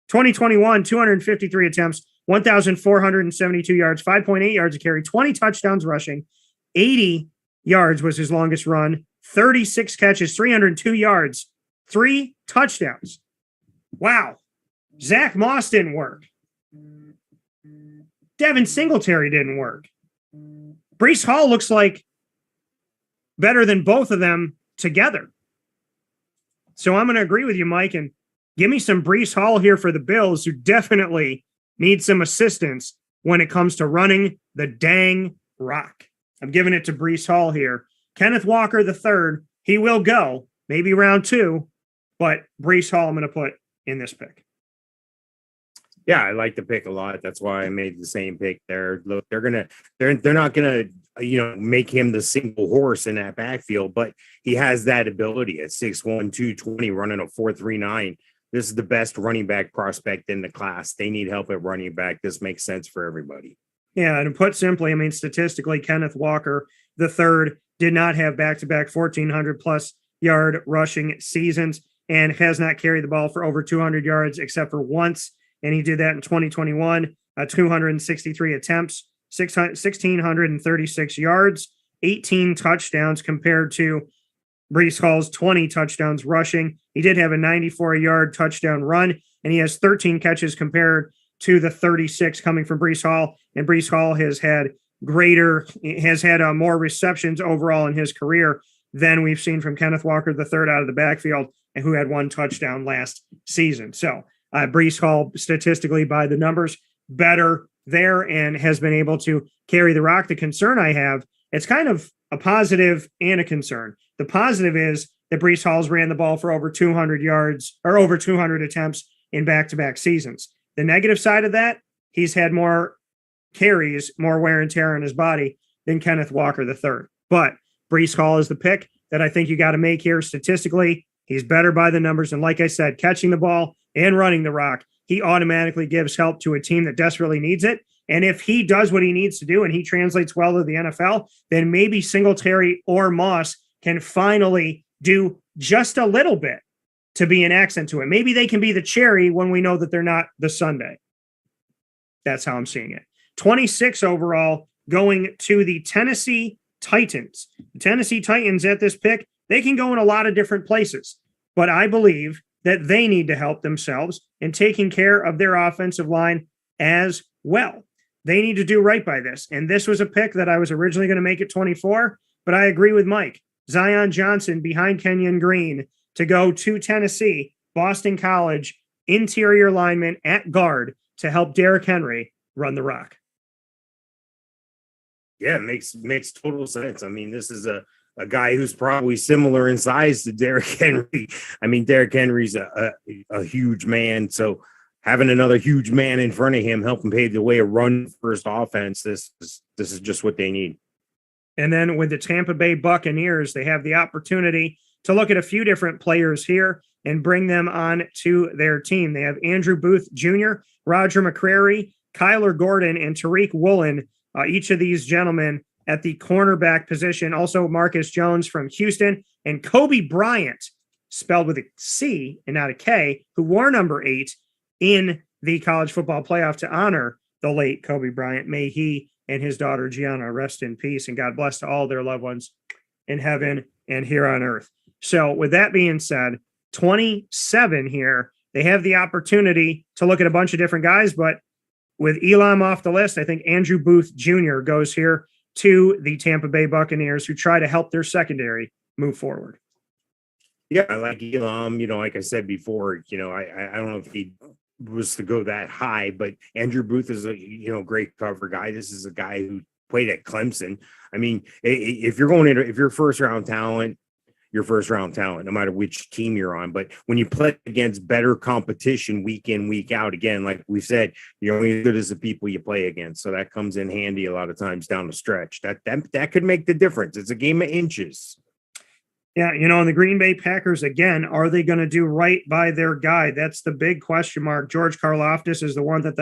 2021, 253 attempts, 1,472 yards, 5.8 yards a carry, 20 touchdowns rushing, 80 yards was his longest run, 36 catches, 302 yards, 3 touchdowns. Wow. Zach Moss didn't work. Devin Singletary didn't work. Breece Hall looks like better than both of them together. So I'm going to agree with you, Mike, and give me some Breece Hall here for the Bills, who definitely need some assistance when it comes to running the dang rock. I'm giving it to Breece Hall here. Kenneth Walker III, he will go, maybe round 2, but Breece Hall I'm going to put in this pick. Yeah, I like the pick a lot. That's why I made the same pick there. Look, they're not gonna make him the single horse in that backfield, but he has that ability at 6'1", 220, running a 4.39. This is the best running back prospect in the class. They need help at running back. This makes sense for everybody. Yeah, and put simply, I mean, statistically, Kenneth Walker III did not have back-to-back 1,400-plus yard rushing seasons and has not carried the ball for over 200 yards except for once. And he did that in 2021, 263 attempts, 1,636 yards, 18 touchdowns compared to Breece Hall's 20 touchdowns rushing. He did have a 94-yard touchdown run, and he has 13 catches compared to the 36 coming from Breece Hall. And Breece Hall has had more receptions overall in his career than we've seen from Kenneth Walker III out of the backfield, and who had 1 touchdown last season. So Breece Hall, statistically by the numbers, better there and has been able to carry the rock. The concern I have, it's kind of a positive and a concern. The positive is that Breece Hall's ran the ball for over 200 yards or over 200 attempts in back-to-back seasons. The negative side of that, he's had more carries, more wear and tear on his body than Kenneth Walker III. But Breece Hall is the pick that I think you got to make here statistically. He's better by the numbers. And like I said, catching the ball and running the rock, he automatically gives help to a team that desperately needs it. And if he does what he needs to do and he translates well to the NFL, then maybe Singletary or Moss can finally do just a little bit to be an accent to it. Maybe they can be the cherry when we know that they're not the sundae. That's how I'm seeing it. 26 overall going to the Tennessee Titans. The Tennessee Titans at this pick, they can go in a lot of different places, but I believe that they need to help themselves in taking care of their offensive line as well. They need to do right by this. And this was a pick that I was originally going to make at 24, but I agree with Mike. Zion Johnson behind Kenyon Green to go to Tennessee, Boston College, interior lineman at guard to help Derrick Henry run the rock. Yeah, it makes total sense. I mean, this is a guy who's probably similar in size to Derrick Henry. I mean, Derrick Henry's a huge man, so having another huge man in front of him helping pave the way a run first offense, this is just what they need. And then with the Tampa Bay Buccaneers, they have the opportunity to look at a few different players here and bring them on to their team. They have Andrew Booth Jr., Roger McCreary, Kyler Gordon, and Tariq Woolen, each of these gentlemen at the cornerback position. Also Marcus Jones from Houston and Kobe Bryant, spelled with a C and not a K, who wore number 8 in the college football playoff to honor the late Kobe Bryant. May he and his daughter Gianna rest in peace, and God bless to all their loved ones in heaven and here on earth. So with that being said, 27 here, they have the opportunity to look at a bunch of different guys, but with Elam off the list, I think Andrew Booth Jr. goes here to the Tampa Bay Buccaneers, who try to help their secondary move forward. Yeah, I like Elam. Like I said before, I don't know if he was to go that high, but Andrew Booth is a great cover guy. This is a guy who played at Clemson. I mean, if you're first round talent, you're first round talent, no matter which team you're on. But when you play against better competition week in, week out, again, like we said, you're only as good as the people you play against. So that comes in handy a lot of times down the stretch. That could make the difference. It's a game of inches. Yeah, and the Green Bay Packers, again, are they going to do right by their guy? That's the big question mark. George Karlaftis is the one that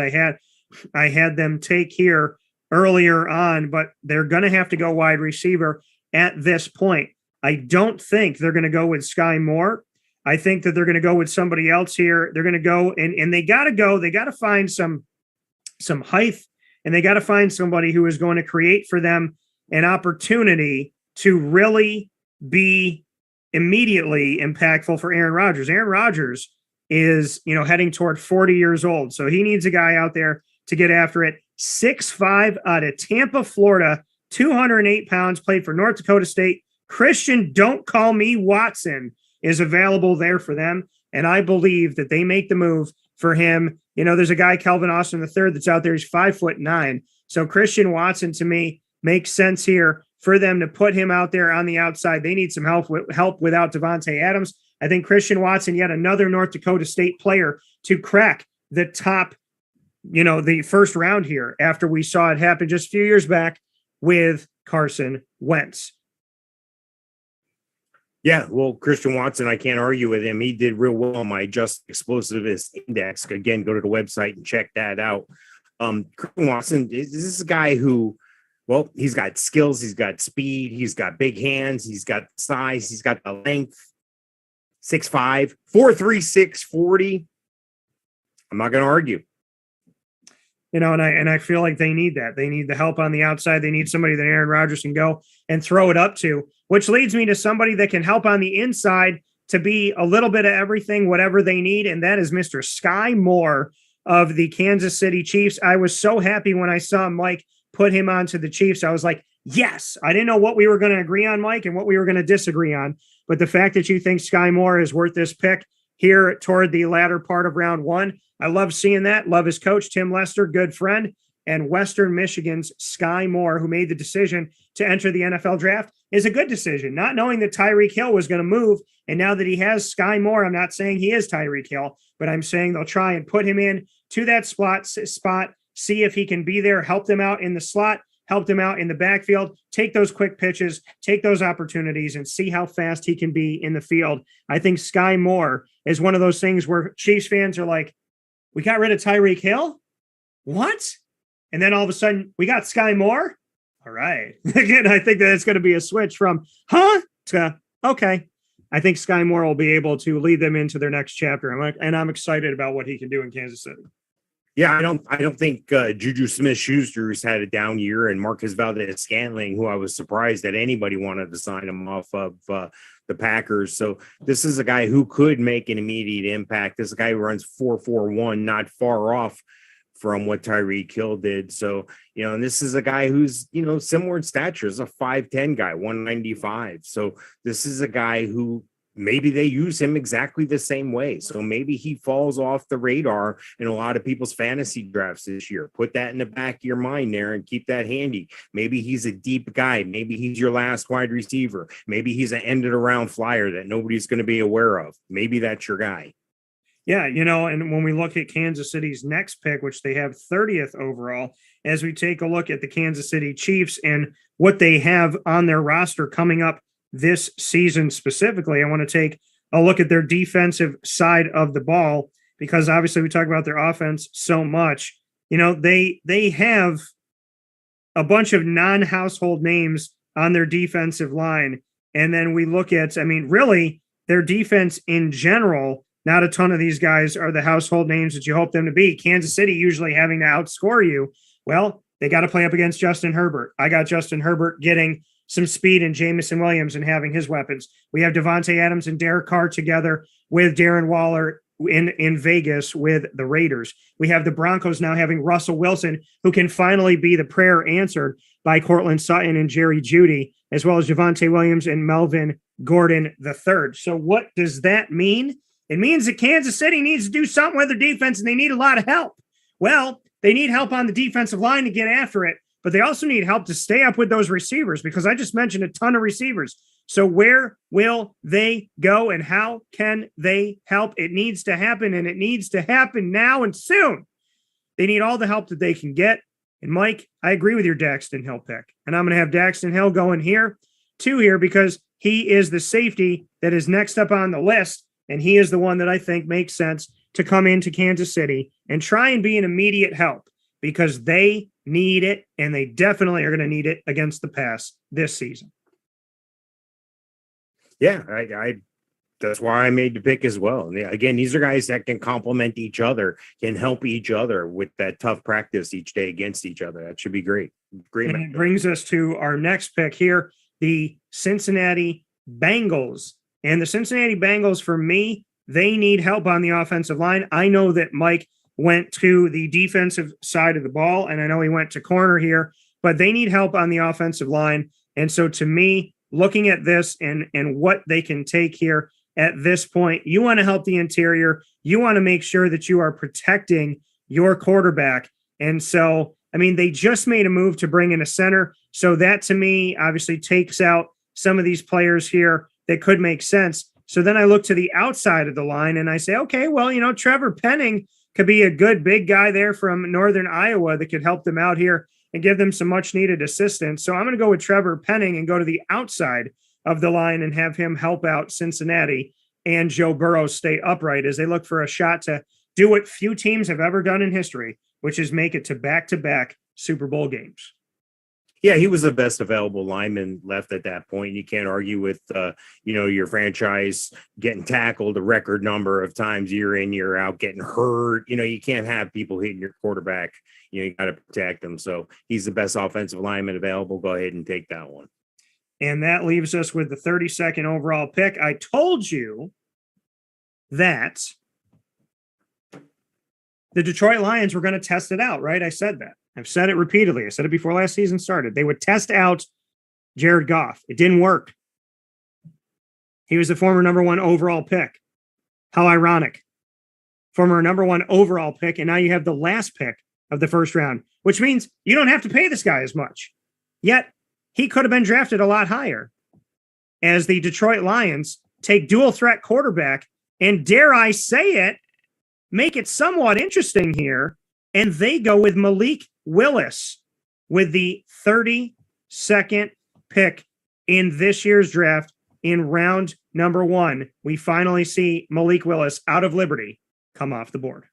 I had them take here earlier on, but they're going to have to go wide receiver at this point. I don't think they're going to go with Skye Moore. I think that they're going to go with somebody else here. They're going to go and they got to find some height, and they got to find somebody who is going to create for them an opportunity to really be immediately impactful for Aaron Rodgers. Aaron Rodgers is, heading toward 40 years old. So he needs a guy out there to get after it. 6'5" out of Tampa, Florida, 208 pounds, played for North Dakota State. Christian, don't call me Watson, is available there for them. And I believe that they make the move for him. There's a guy, Kelvin Austin III, that's out there. He's 5'9". So Christian Watson, to me, makes sense here for them to put him out there on the outside. They need some help without Devontae Adams. I think Christian Watson, yet another North Dakota State player to crack the top, the first round here, after we saw it happen just a few years back with Carson Wentz. Yeah, well, Christian Watson, I can't argue with him. He did real well on my Just Explosiveness Index. Again, go to the website and check that out. Christian Watson is a guy who, well, he's got skills, he's got speed, he's got big hands, he's got size, he's got the length. 6'5", 4.36 40. I'm not going to argue. And I feel like they need that. They need the help on the outside. They need somebody that Aaron Rodgers can go and throw it up to, which leads me to somebody that can help on the inside to be a little bit of everything, whatever they need. And that is Mr. Skye Moore of the Kansas City Chiefs. I was so happy when I saw Mike put him onto the Chiefs. I was like, yes, I didn't know what we were going to agree on, Mike, and what we were going to disagree on. But the fact that you think Skye Moore is worth this pick here toward the latter part of round one, I love seeing that. Love his coach, Tim Lester, good friend, and Western Michigan's Skye Moore, who made the decision to enter the NFL draft, is a good decision. Not knowing that Tyreek Hill was going to move, and now that he has Skye Moore, I'm not saying he is Tyreek Hill, but I'm saying they'll try and put him in to that spot, see if he can be there, help them out in the slot, help them out in the backfield, take those quick pitches, take those opportunities, and see how fast he can be in the field. I think Skye Moore is one of those things where Chiefs fans are like, we got rid of Tyreek Hill? What? And then all of a sudden, we got Skye Moore? All right. Again, I think that it's going to be a switch from, to, okay. I think Skye Moore will be able to lead them into their next chapter. I'm excited about what he can do in Kansas City. Yeah, I don't think Juju Smith-Schuster has had a down year, and Marcus Valdez-Scantling, who I was surprised that anybody wanted to sign him off of the Packers. So this is a guy who could make an immediate impact. This is a guy who runs 4.41, not far off from what Tyreek Hill did. So, and this is a guy who's, similar in stature, is a 5'10" guy, 195. So this is a guy who maybe they use him exactly the same way. So maybe he falls off the radar in a lot of people's fantasy drafts this year. Put that in the back of your mind there and keep that handy. Maybe he's a deep guy. Maybe he's your last wide receiver. Maybe he's an ended around flyer that nobody's going to be aware of. Maybe that's your guy. Yeah, and when we look at Kansas City's next pick, which they have 30th overall, as we take a look at the Kansas City Chiefs and what they have on their roster coming up this season specifically, I want to take a look at their defensive side of the ball, because obviously we talk about their offense so much. They have a bunch of non-household names on their defensive line. And then we look at, really their defense in general. Not a ton of these guys are the household names that you hope them to be. Kansas City usually having to outscore you. Well, they got to play up against Justin Herbert. I got Justin Herbert getting some speed in Jameson Williams and having his weapons. We have Devontae Adams and Derek Carr together with Darren Waller in Vegas with the Raiders. We have the Broncos now having Russell Wilson, who can finally be the prayer answered by Cortland Sutton and Jerry Jeudy, as well as Javonte Williams and Melvin Gordon III. So what does that mean? It means that Kansas City needs to do something with their defense, and they need a lot of help. Well, they need help on the defensive line to get after it, but they also need help to stay up with those receivers, because I just mentioned a ton of receivers. So where will they go and how can they help? It needs to happen, and it needs to happen now and soon. They need all the help that they can get. And Mike, I agree with your Daxton Hill pick, and I'm going to have Daxton Hill going here because he is the safety that is next up on the list. And he is the one that I think makes sense to come into Kansas City and try and be an immediate help, because they need it, and they definitely are going to need it against the pass this season. Yeah, I that's why I made the pick as well. And again, these are guys that can complement each other, can help each other with that tough practice each day against each other. That should be great. Great. And it brings us to our next pick here, the Cincinnati Bengals. And the Cincinnati Bengals, for me, they need help on the offensive line. I know that Mike went to the defensive side of the ball, and I know he went to corner here, but they need help on the offensive line. And so to me, looking at this and what they can take here at this point, you want to help the interior. You want to make sure that you are protecting your quarterback. And so, they just made a move to bring in a center. So that to me obviously takes out some of these players here that could make sense. So then I look to the outside of the line and I say, okay, well, Trevor Penning could be a good big guy there from Northern Iowa that could help them out here and give them some much needed assistance. So I'm going to go with Trevor Penning and go to the outside of the line and have him help out Cincinnati and Joe Burrow stay upright as they look for a shot to do what few teams have ever done in history, which is make it to back-to-back Super Bowl games. Yeah, he was the best available lineman left at that point. You can't argue with, your franchise getting tackled a record number of times year in, year out, getting hurt. You can't have people hitting your quarterback. You got to protect them. So he's the best offensive lineman available. Go ahead and take that one. And that leaves us with the 32nd overall pick. I told you that the Detroit Lions were going to test it out, right? I said that. I've said it repeatedly. I said it before last season started. They would test out Jared Goff. It didn't work. He was the former number 1 overall pick. How ironic. Former number 1 overall pick, and now you have the last pick of the first round, which means you don't have to pay this guy as much. Yet, he could have been drafted a lot higher as the Detroit Lions take dual threat quarterback and, dare I say it, make it somewhat interesting here. And they go with Malik Willis with the 32nd pick in this year's draft in round number 1. We finally see Malik Willis out of Liberty come off the board.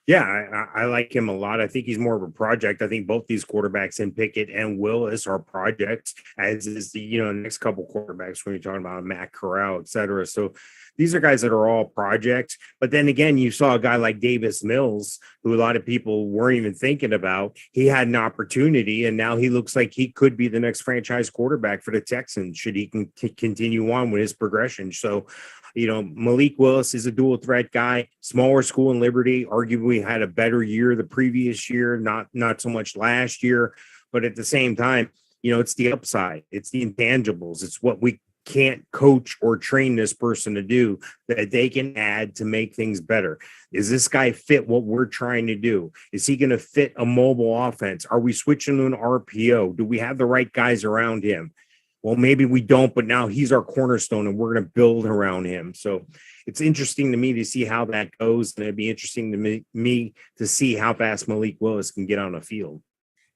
Yeah, I like him a lot. I think he's more of a project. I think both these quarterbacks in Pickett and Willis are projects, as is the next couple quarterbacks when you're talking about Matt Corral, et cetera. So these are guys that are all projects. But then again, you saw a guy like Davis Mills, who a lot of people weren't even thinking about. He had an opportunity, and now he looks like he could be the next franchise quarterback for the Texans should he continue on with his progression. So Malik Willis is a dual threat guy, smaller school in Liberty, arguably had a better year the previous year, not so much last year. But at the same time, it's the upside, it's the intangibles, it's what we can't coach or train this person to do that they can add to make things better. Is this guy fit what we're trying to do? Is he going to fit a mobile offense? Are we switching to an RPO? Do we have the right guys around him? Well, maybe we don't, but now he's our cornerstone and we're going to build around him. So it's interesting to me to see how that goes. And it'd be interesting to me to see how fast Malik Willis can get on the field.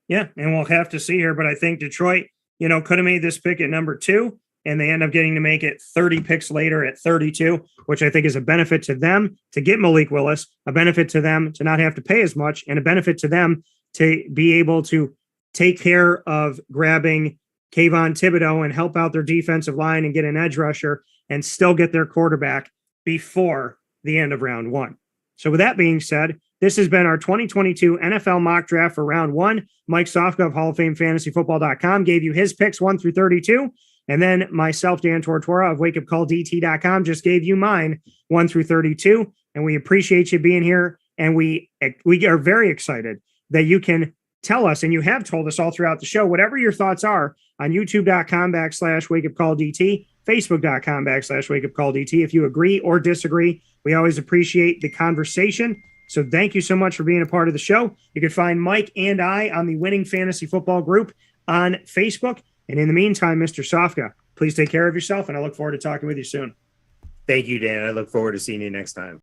Yeah, and we'll have to see here. But I think Detroit, could have made this pick at number 2. And they end up getting to make it 30 picks later at 32, which I think is a benefit to them to get Malik Willis, a benefit to them to not have to pay as much, and a benefit to them to be able to take care of grabbing Kayvon Thibodeau and help out their defensive line and get an edge rusher and still get their quarterback before the end of round 1. So with that being said, this has been our 2022 NFL mock draft for round 1. Mike Sofka of Hall of Fame FantasyFootball.com gave you his picks 1 through 32. And then myself, Dan Tortora of WakeUpCallDT.com, just gave you mine 1 through 32. And we appreciate you being here. And we are very excited that you can tell us, and you have told us all throughout the show, whatever your thoughts are on YouTube.com/WakeUpCallDT, Facebook.com/WakeUpCallDT. If you agree or disagree, we always appreciate the conversation. So thank you so much for being a part of the show. You can find Mike and I on the Winning Fantasy Football group on Facebook. And in the meantime, Mr. Sofka, please take care of yourself, and I look forward to talking with you soon. Thank you, Dan. I look forward to seeing you next time.